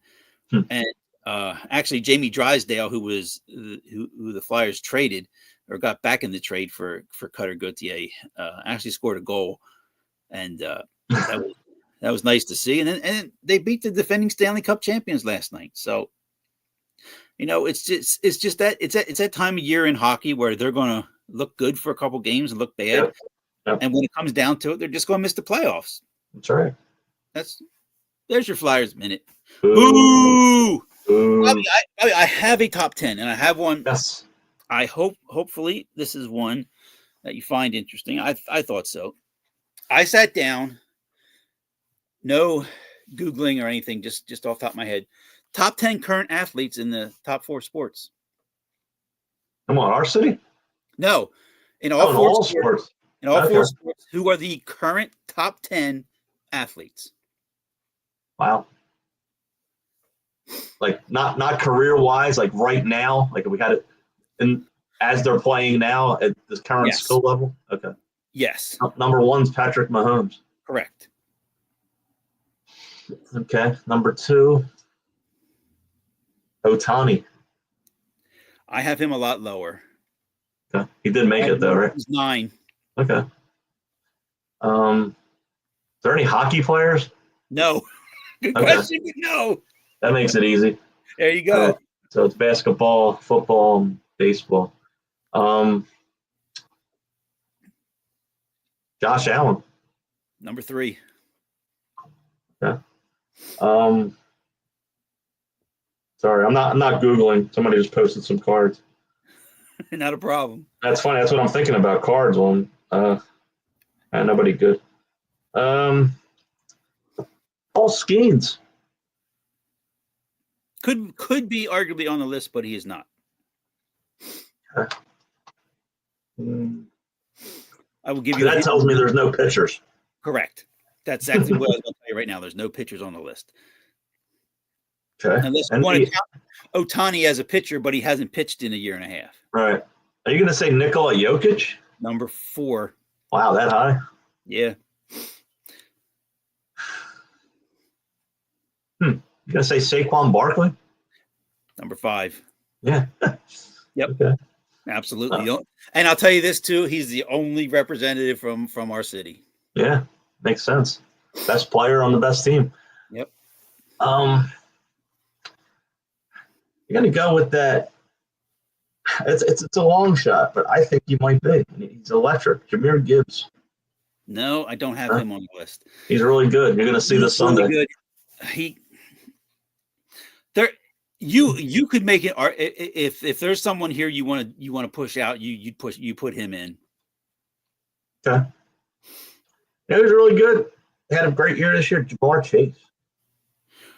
And actually, Jamie Drysdale, who the Flyers traded or got back in the trade for Cutter Gauthier, actually scored a goal, and that was nice to see. And then they beat the defending Stanley Cup champions last night. So it's just that time of year in hockey where they're going to look good for a couple games and look bad. Yep. And when it comes down to it, they're just going to miss the playoffs. That's right. There's your Flyers minute. Ooh. Ooh. I have a top 10, and I have one. Yes. I hopefully this is one that you find interesting. I thought so. I sat down, no Googling or anything, just off the top of my head. Top 10 current athletes in the top 4 sports. Come on, our city? No, in all sports. In all 4 sports, who are the current top 10 athletes? Wow. Like not career wise, like right now, like we got it, and as they're playing now at this current skill level. Okay. Yes. Number 1's Patrick Mahomes. Correct. Okay. Number 2, Ohtani. I have him a lot lower. Okay. He did make it though, right? He's 9. Okay. Is there any hockey players? No. Good Okay. question, but no. That makes it easy. There you All go. right. So it's basketball, football, and baseball. Josh Allen. Number 3. Sorry, I'm not Googling. Somebody just posted some cards. Not a problem. That's funny. That's what I'm thinking about. Cards on. Nobody good. Paul Skeens. Could be arguably on the list, but he is not. I will give you That tells me there's no pitchers. correct. That's exactly what I was going to tell you right now. There's no pitchers on the list. Okay. Unless you want to count Ohtani as a pitcher, but he hasn't pitched in a year and a half. Right. Are you going to say Nikola Jokic? Number 4. Wow, that high? Yeah. You going to say Saquon Barkley? Number 5. Yeah. Yep. Okay. Absolutely. And I'll tell you this too. He's the only representative from our city. Yeah. Makes sense. Best player on the best team. Yep. You're going to go with that. It's a long shot, but I think he might be. He's electric. Jahmyr Gibbs. No, I don't have him on the list. He's really good. You're going to see this Really Sunday. good. You could make it if there's someone here you want to push out, you put him in. Okay. Yeah, he was really good. He had a great year this year. Ja'Marr Chase.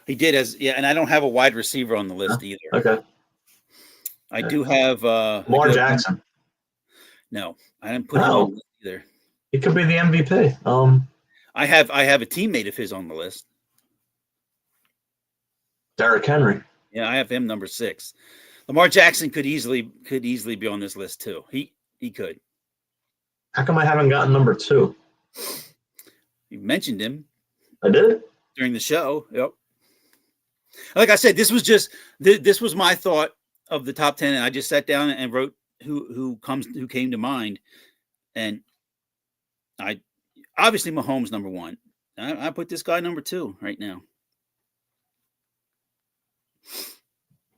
He did and I don't have a wide receiver on the list either. Okay. I do have Lamar Jackson. No, I didn't put him on the list either. He could be the MVP. I have a teammate of his on the list. Derrick Henry. Yeah, I have him number 6. Lamar Jackson could easily be on this list too. He could. How come I haven't gotten number 2? You mentioned him. I did? During the show. Yep. Like I said, this was my thought of the top 10, and I just sat down and wrote who came to mind, and I obviously Mahomes number 1. I put this guy number 2 right now.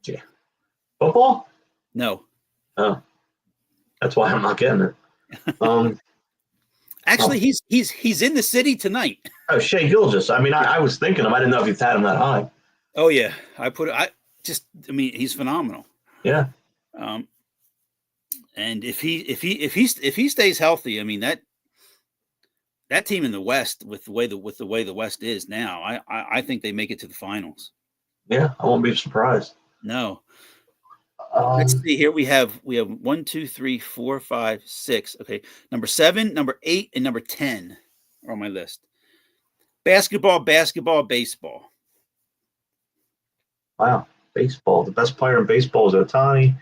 Yeah. Football? No. Oh. That's why I'm not getting it. Actually, he's in the city tonight. Oh, Shea Gilgeous. I mean, I was thinking him. I didn't know if you had him that high. Oh yeah, he's phenomenal. Yeah. And if he stays healthy, I mean that team in the West with the way the West is now, I think they make it to the finals. Yeah, I won't be surprised. No. Let's see here. We have 1, 2, 3, 4, 5, 6. Okay. Number 7, number 8, and number 10 are on my list. Basketball, baseball. Wow. Baseball. The best player in baseball is Ohtani.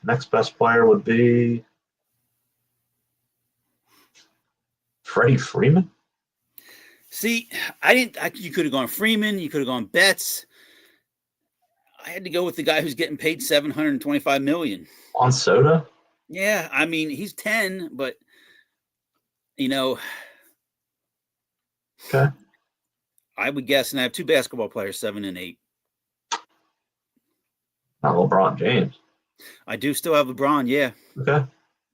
Next best player would be Freddie Freeman. See, you could have gone Freeman. You could have gone Betts. I had to go with the guy who's getting paid $725 million. Juan Soto? Yeah, I mean, he's 10, but Okay. I would guess, and I have 2 basketball players, 7 and 8. Not LeBron James. I do still have LeBron, yeah. Okay.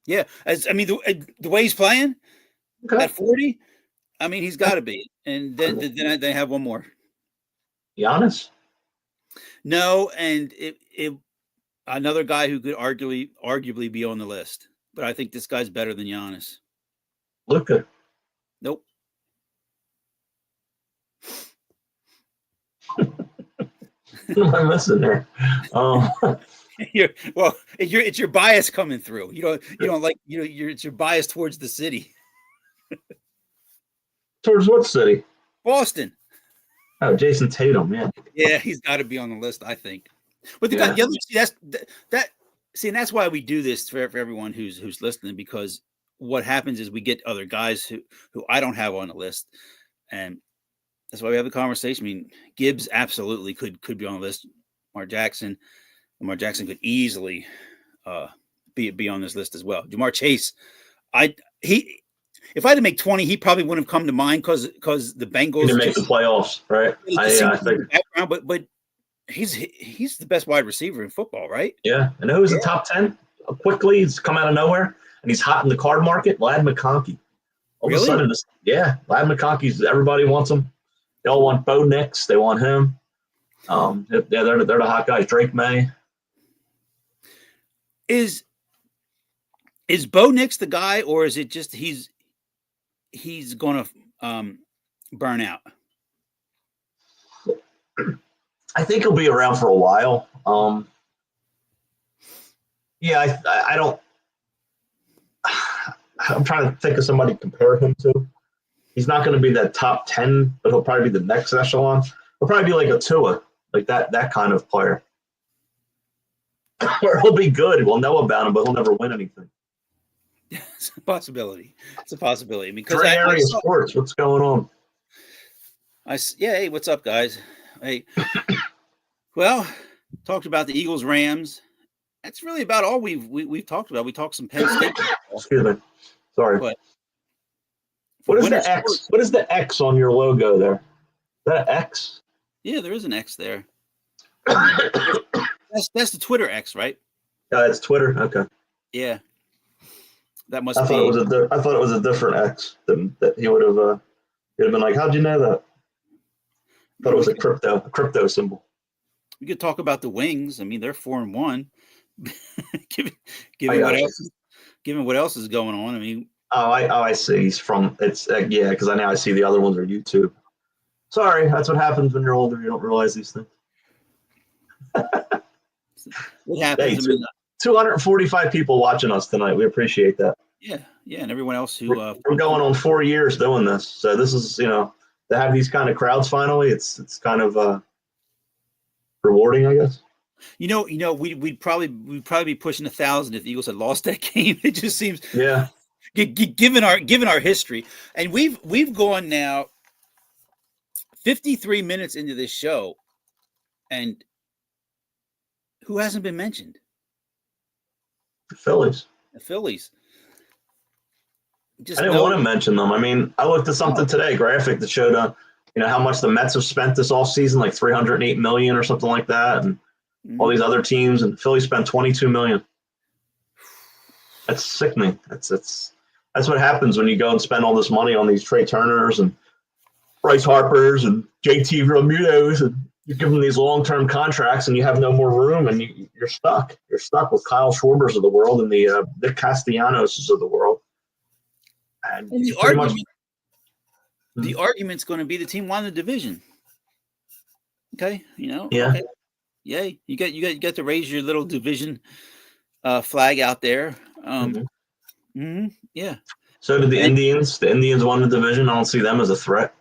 Yeah. The way he's playing at 40, I mean, he's got to be. And then they have one more. Giannis? No, and it another guy who could arguably be on the list, but I think this guy's better than Giannis. Luka? Nope. What am I missing there? It's your bias coming through. You don't like it's your bias towards the city. Towards what city? Boston. Oh, Jason Tatum, yeah. Yeah, he's got to be on the list, I think. But and that's why we do this for everyone who's listening, because what happens is we get other guys who I don't have on the list, and that's why we have the conversation. I mean, Gibbs absolutely could be on the list. Lamar Jackson could easily be on this list as well. Ja'Marr Chase, If I had to make 20, he probably wouldn't have come to mind because the Bengals To make the playoffs, right? I think. But he's the best wide receiver in football, right? Yeah, and who's the top 10? Quickly, he's come out of nowhere, and he's hot in the card market. Ladd McConkey. All of a sudden, Ladd McConkey's. Everybody wants him. They all want Bo Nix. They want him. They're the hot guys. Drake May. Is Bo Nix the guy, or is it just he's going to burn out? I think he'll be around for a while. I don't. I'm trying to think of somebody to compare him to. He's not going to be that top 10, but he'll probably be the next echelon. He'll probably be like a Tua, like that kind of player. Or he'll be good. We'll know about him, but he'll never win anything. It's a possibility. It's a possibility. Because Gray area sports. What's going on? Hey, what's up, guys? Hey, well, talked about the Eagles Rams. That's really about all we've talked about. We talked some Penn State. Excuse me. Sorry. But what is the X? Sports, what is the X on your logo there? Is that an X? Yeah, there is an X there. That's the Twitter X, right? Yeah, it's Twitter. Okay. Yeah. That must I be. Thought it was a different X that he would have. He'd have been like, "How'd you know that?" I thought it was a crypto symbol. We could talk about the Wings. I mean, they're 4-1. Given what else is going on, I mean. I see. He's from it's because I see the other ones are YouTube. Sorry, that's what happens when you're older. You don't realize these things. What happens? Hey, 245 people watching us tonight. We appreciate that. Yeah, and everyone else who we're going on 4 years doing this, so this is to have these kind of crowds finally. It's kind of rewarding, I guess. We'd probably be pushing 1,000 if the Eagles had lost that game. It just seems given our history, and we've gone now 53 minutes into this show, and who hasn't been mentioned? The Phillies. I didn't want to mention them. I mean, I looked at something today, graphic that showed how much the Mets have spent this offseason, like $308 million or something like that, and all these other teams, and Philly spent $22 million. That's sickening. That's what happens when you go and spend all this money on these Trey Turners and Bryce Harpers and JT Realmutos, and you give them these long-term contracts, and you have no more room, and you're stuck. You're stuck with Kyle Schwarbers of the world and the Nick Castellanos of the world. And the argument's going to be the team won the division. Okay, Yeah. Okay. Yay! You get to raise your little division flag out there. Yeah. So did the Indians. The Indians won the division. I don't see them as a threat.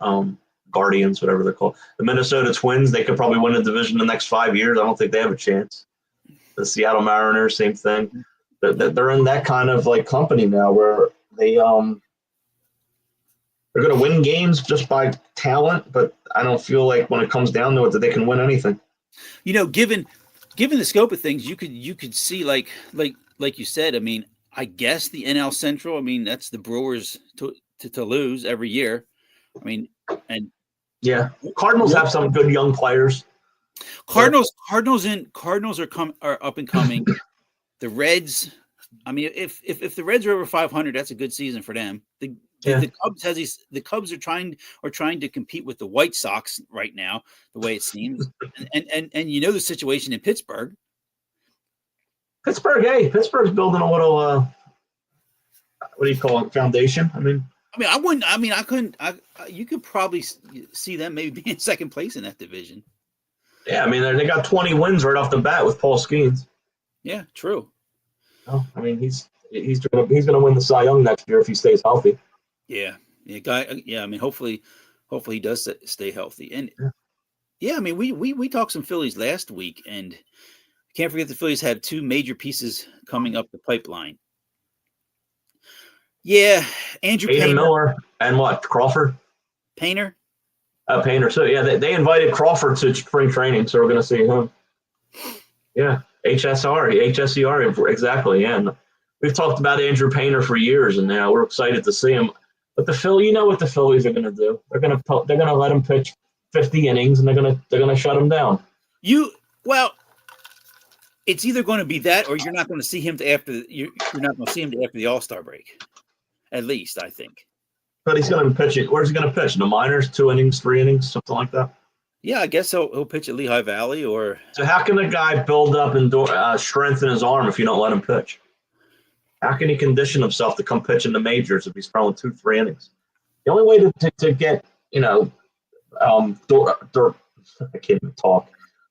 Guardians, whatever they're called. The Minnesota Twins, they could probably win the division in the next 5 years. I don't think they have a chance. The Seattle Mariners, same thing. They're in that kind of like company now where they're going to win games just by talent, but I don't feel like when it comes down to it that they can win anything. Given the scope of things, you could see like you said. I mean, I guess the NL Central. I mean, that's the Brewers to lose every year. I mean, and Cardinals have some good young players. Cardinals are up and coming. The Reds. I mean, if the Reds are over 500, that's a good season for them. The Cubs are trying to compete with the White Sox right now, the way it seems. and the situation in Pittsburgh. Pittsburgh's building a little what do you call it, foundation? You could probably see them maybe being second place in that division. Yeah, I mean they got 20 wins right off the bat with Paul Skeens. Yeah, true. Oh, I mean he's going to win the Cy Young next year if he stays healthy. Yeah. I mean, hopefully he does stay healthy. And I mean, we talked some Phillies last week, and can't forget the Phillies have two major pieces coming up the pipeline. Yeah, Andrew Painter. Miller and what, Crawford? Painter. Painter. So they invited Crawford to spring training, so we're going to see him. Yeah, HSER, exactly. Yeah, and we've talked about Andrew Painter for years, and now we're excited to see him. But you know what the Phillies are going to do? They're going to let him pitch 50 innings, and they're going to shut him down. Well, it's either going to be that, or you're not going to see him you're not going to see him after the All-Star break. At least, I think. But he's going to pitch it. Where's he going to pitch? In the minors, 2 innings, 3 innings, something like that. Yeah, I guess he'll pitch at Lehigh Valley or. So how can a guy build up and strengthen his arm if you don't let him pitch? How can he condition himself to come pitch in the majors if he's throwing 2-3 innings? The only way to get I can't even talk.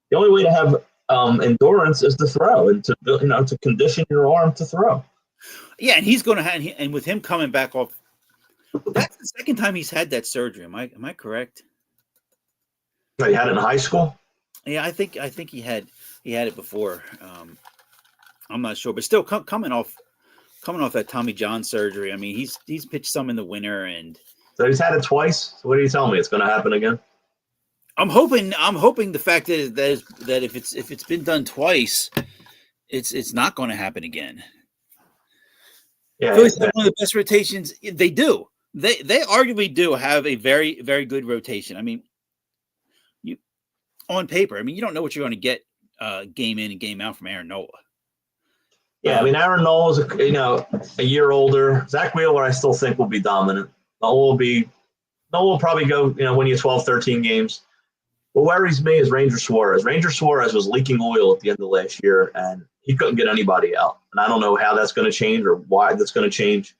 The only way to have endurance is to throw and to condition your arm to throw. Yeah, and he's going to have, and with him coming back off, that's the second time he's had that surgery. Am I correct? He had it in high school. Yeah, I think he had it before. I'm not sure, but still coming off that Tommy John surgery. I mean, he's pitched some in the winter, and so he's had it twice. So what are you telling me? It's going to happen again? I'm hoping the fact that if it's been done twice, it's not going to happen again. Yeah, Phillies have one of the best rotations. They do. They arguably do have a very, very good rotation. I mean, on paper, I mean, you don't know what you're going to get game in and game out from Aaron Nola. Yeah, I mean, Aaron Nola is a year older. Zach Wheeler, I still think will be dominant. Nola will probably go win you 12, 13 games. What worries me is Ranger Suarez. Ranger Suarez was leaking oil at the end of last year, and he couldn't get anybody out. And I don't know how that's going to change or why that's going to change.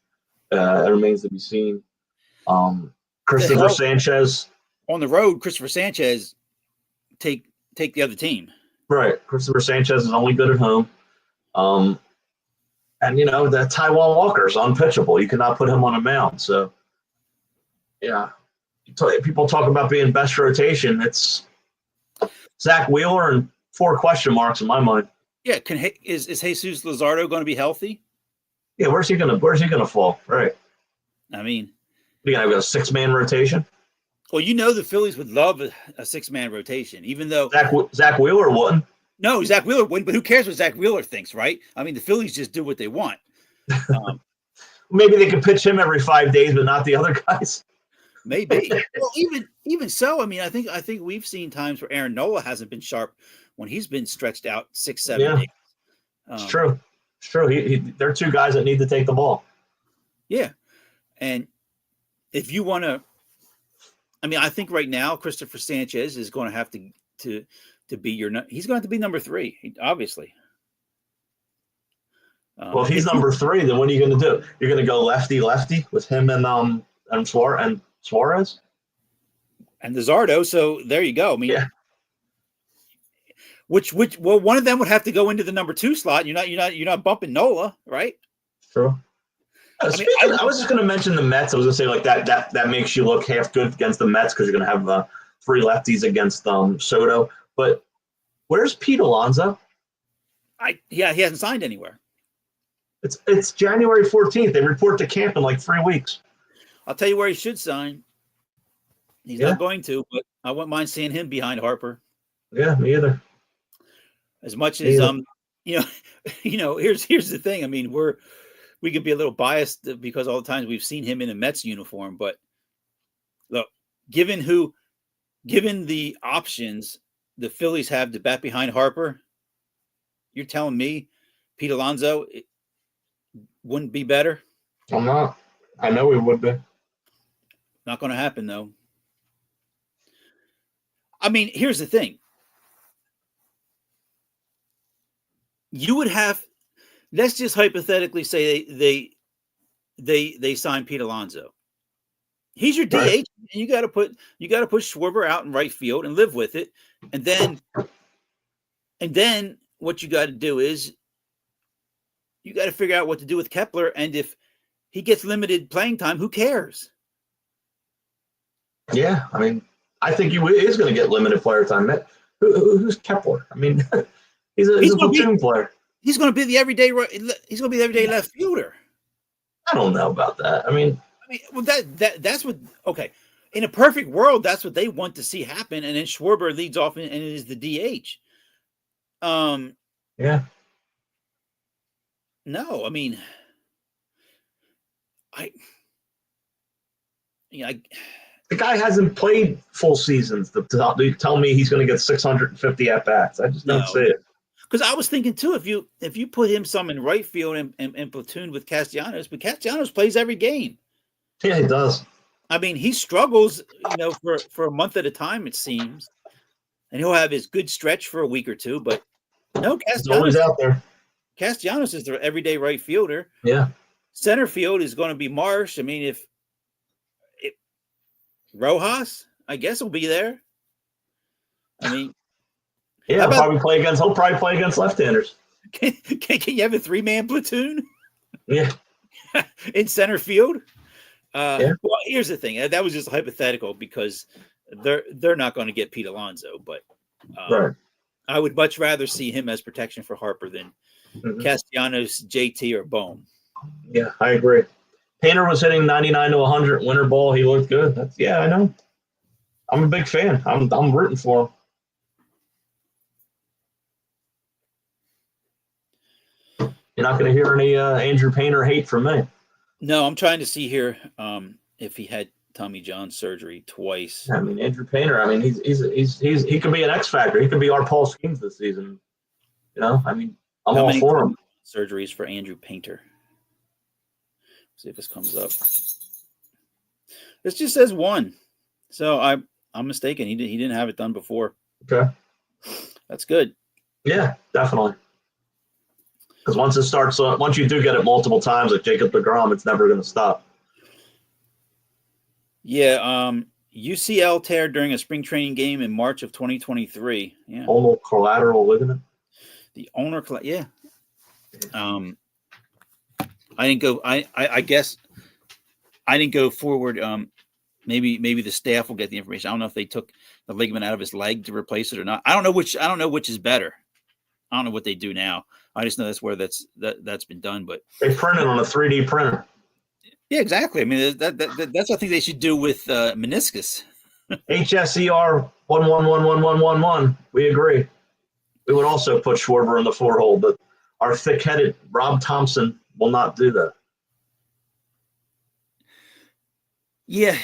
It remains to be seen. Christopher Sanchez. On the road, Christopher Sanchez take the other team. Right. Christopher Sanchez is only good at home. And, that Taijuan Walker is unpitchable. You cannot put him on a mound. So, yeah. People talk about being best rotation. It's Zach Wheeler and 4 question marks in my mind. Yeah, is Jesus Luzardo going to be healthy? Yeah, where's he gonna fall? Right. I mean, you gonna have a 6-man rotation? Well, the Phillies would love a 6-man rotation, even though Zach Wheeler wouldn't. No, Zach Wheeler wouldn't. But who cares what Zach Wheeler thinks, right? I mean, the Phillies just do what they want. Maybe they could pitch him every 5 days, but not the other guys. Maybe. Well, even so, I mean, I think we've seen times where Aaron Nola hasn't been sharp when he's been stretched out 6-7 days. It's true. It's true. They're 2 guys that need to take the ball. Yeah, and if you want to, I mean, I think right now Christopher Sanchez is going to have to be he's going to have to be number 3, obviously. Well, if he's number 3, then what are you going to do? You're going to go lefty with him and Suarez and Luzardo. So there you go. I mean, yeah. Which one of them would have to go into the number 2 slot. You're not bumping Nola, right? True. I was just going to mention the Mets. I was going to say like that makes you look half good against the Mets because you're going to have 3 lefties against Soto. But where's Pete Alonso? He hasn't signed anywhere. It's January 14th. They report to camp in like 3 weeks. I'll tell you where he should sign. He's not going to, but I wouldn't mind seeing him behind Harper. Yeah, me either. As much as here's the thing. I mean, we could be a little biased because all the times we've seen him in a Mets uniform, but look, given the options the Phillies have to bat behind Harper, you're telling me Pete Alonso wouldn't be better? I'm not. I know he would be. Not going to happen, though. I mean, here's the thing. You would have, let's just hypothetically say they sign Pete Alonso. He's your DH, right. And you got to put Schwarber out in right field and live with it. And then what you got to do is you got to figure out what to do with Kepler. And if he gets limited playing time, who cares? Yeah, I mean, I think he is going to get limited player time. Who's Kepler? I mean, he's a platoon player. He's going to be the everyday. He's going to be the everyday left fielder. I don't know about that. I mean, well, that's what. Okay, in a perfect world, that's what they want to see happen, and then Schwarber leads off and is the DH. Yeah. No, I mean, The guy hasn't played full seasons to tell me he's going to get 650 at bats. I just don't see it. Because I was thinking too, if you put him some in right field and platoon with Castellanos, but Castellanos plays every game. Yeah, he does. I mean, he struggles, for a month at a time, it seems, and he'll have his good stretch for a week or two. But no, He's always out there. Castellanos is their everyday right fielder. Yeah. Center field is going to be Marsh. I mean, if Rojas, I guess, will be there. I mean, yeah, he'll probably play against left-handers. Can you have a 3-man platoon? Yeah. In center field? Yeah. Well, here's the thing. That was just hypothetical because they're not going to get Pete Alonso, but Right. I would much rather see him as protection for Harper than Castellanos, JT, or Bohm. Yeah, I agree. Painter was hitting 99 to 100 winter ball. He looked good. I know. I'm a big fan. I'm rooting for him. You're not going to hear any Andrew Painter hate from me. No, I'm trying to see here if he had Tommy John surgery twice. I mean, Andrew Painter. I mean, he could be an X factor. He could be our Paul Skeens this season. I mean, I'm all for him. Surgeries for Andrew Painter. See if this comes up. This just says 1, so I'm mistaken. He didn't have it done before. Okay, that's good. Yeah, definitely. Because once you do get it multiple times, like Jacob deGrom, it's never going to stop. Yeah, UCL tear during a spring training game in March of 2023. Yeah, ulnar collateral ligament. The ulnar, yeah. I didn't go. I guess I didn't go forward. Maybe the staff will get the information. I don't know if they took the ligament out of his leg to replace it or not. I don't know which is better. I don't know what they do now. I just know that's where that's been done. But they print it on a 3D printer. Yeah, exactly. I mean, that's what I think they should do with meniscus. HSER 11111111. We agree. We would also put Schwarber in the 4-hole, but our thick-headed Rob Thompson will not do that. Yeah.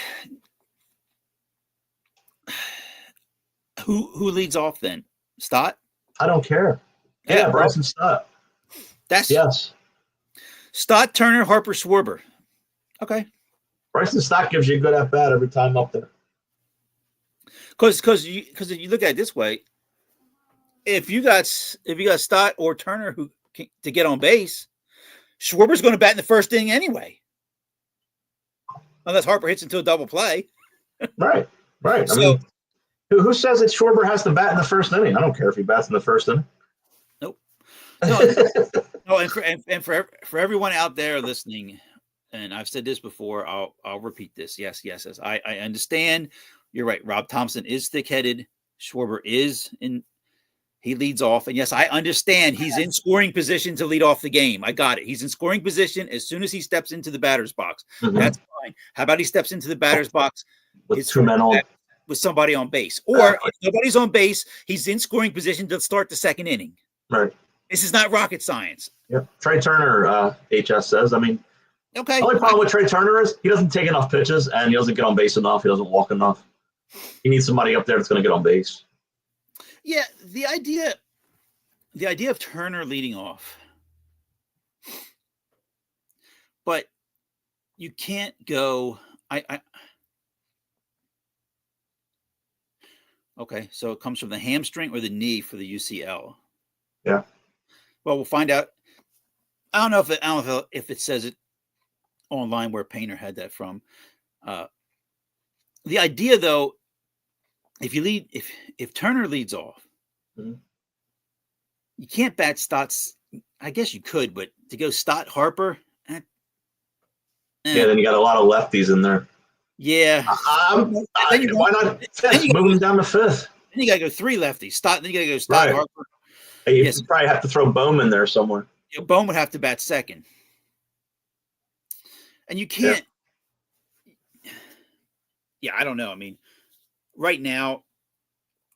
Who leads off then? Stott? I don't care. Yeah, Bryson Stott. Yes. Stott, Turner, Harper, Schwarber. Okay. Bryson Stott gives you a good at bat every time up there. Because if you look at it this way, if you got Stott or Turner to get on base, Schwarber's going to bat in the first inning anyway, unless Harper hits into a double play. Right. I mean, who says that Schwarber has to bat in the first inning? I don't care if he bats in the first inning. Nope. No, and for everyone out there listening, and I've said this before, I'll repeat this. Yes. I understand. You're right. Rob Thompson is thick-headed. Schwarber is he leads off. And yes, I understand he's in scoring position to lead off the game. I got it. He's in scoring position as soon as he steps into the batter's box. Mm-hmm. That's fine. How about he steps into the batter's box with 2 men on, with somebody on base? Or if nobody's on base, he's in scoring position to start the second inning. Right. This is not rocket science. Yep. Trey Turner, HS says. I mean, okay. The only problem with Trey Turner is he doesn't take enough pitches and he doesn't get on base enough. He doesn't walk enough. He needs somebody up there that's going to get on base. Yeah, the idea of Turner leading off, but you can't go. Okay, so it comes from the hamstring or the knee for the UCL. Yeah. Well, we'll find out. I don't know if it says it online where Painter had that from. The idea, though, if Turner leads off, mm-hmm. you can't bat Stott's. I guess you could, but to go Stott, Harper. Yeah, then you got a lot of lefties in there. Yeah. Why not fifth? Move him down to fifth. Then you got to go 3 lefties. Stott. Then you got to go Stott, right. Harper. You probably have to throw Bowman there somewhere. Bowman would have to bat second. And you can't. Yeah, I don't know. I mean, right now,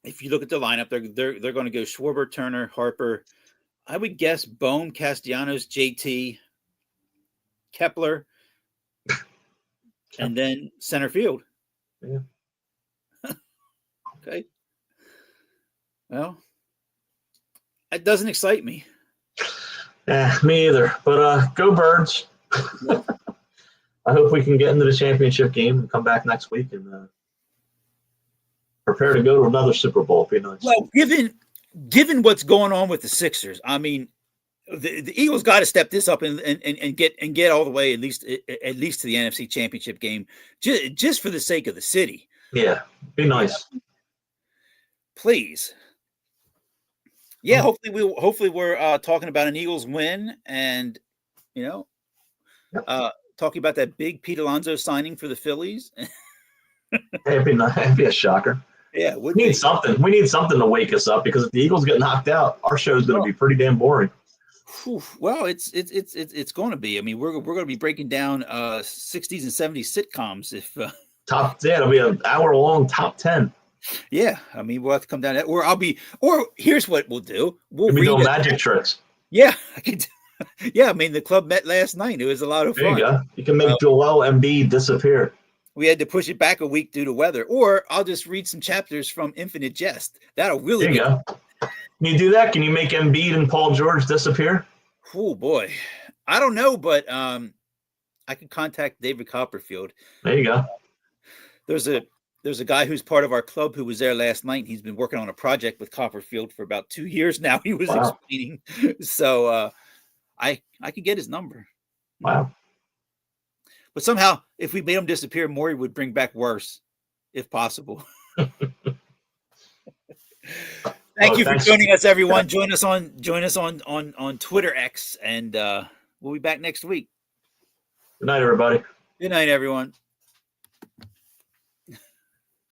if you look at the lineup, they're going to go Schwarber, Turner, Harper. I would guess Bohm, Castellanos, JT, Kepler. and then center field. Yeah. Okay. Well, that doesn't excite me. Me either. But go Birds. I hope we can get into the championship game and come back next week and prepare to go to another Super Bowl. It'd be nice. Well, given what's going on with the Sixers, I mean, the Eagles got to step this up and get all the way at least to the NFC Championship game, just for the sake of the city. Yeah, be nice. Please. Yeah, hopefully we're talking about an Eagles win, and talking about that big Pete Alonso signing for the Phillies. It'd be nice. It'd be a shocker. Yeah, we need something. We need something to wake us up, because if the Eagles get knocked out, our show's going to be pretty damn boring. Well, it's going to be. I mean, we're going to be breaking down 60s and 70s sitcoms if it'll be an hour-long top 10. Yeah, I mean, we'll have to come down, or here's what we'll do. We'll be doing magic tricks. Yeah, I could. Yeah, I mean, the club met last night. It was a lot of fun. There you go. You can make Joel Embiid disappear. We had to push it back a week due to weather, or I'll just read some chapters from Infinite Jest. That'll really. There you go. Can you do that? Can you make Embiid and Paul George disappear? Oh boy, I don't know, but I could contact David Copperfield. There you go. There's a guy who's part of our club who was there last night. He's been working on a project with Copperfield for about 2 years now. He was explaining, so I could get his number. Wow. But somehow, if we made him disappear, Maury would bring back worse, if possible. Thank you for joining us, everyone. Join us on Twitter X, and we'll be back next week. Good night, everybody. Good night, everyone.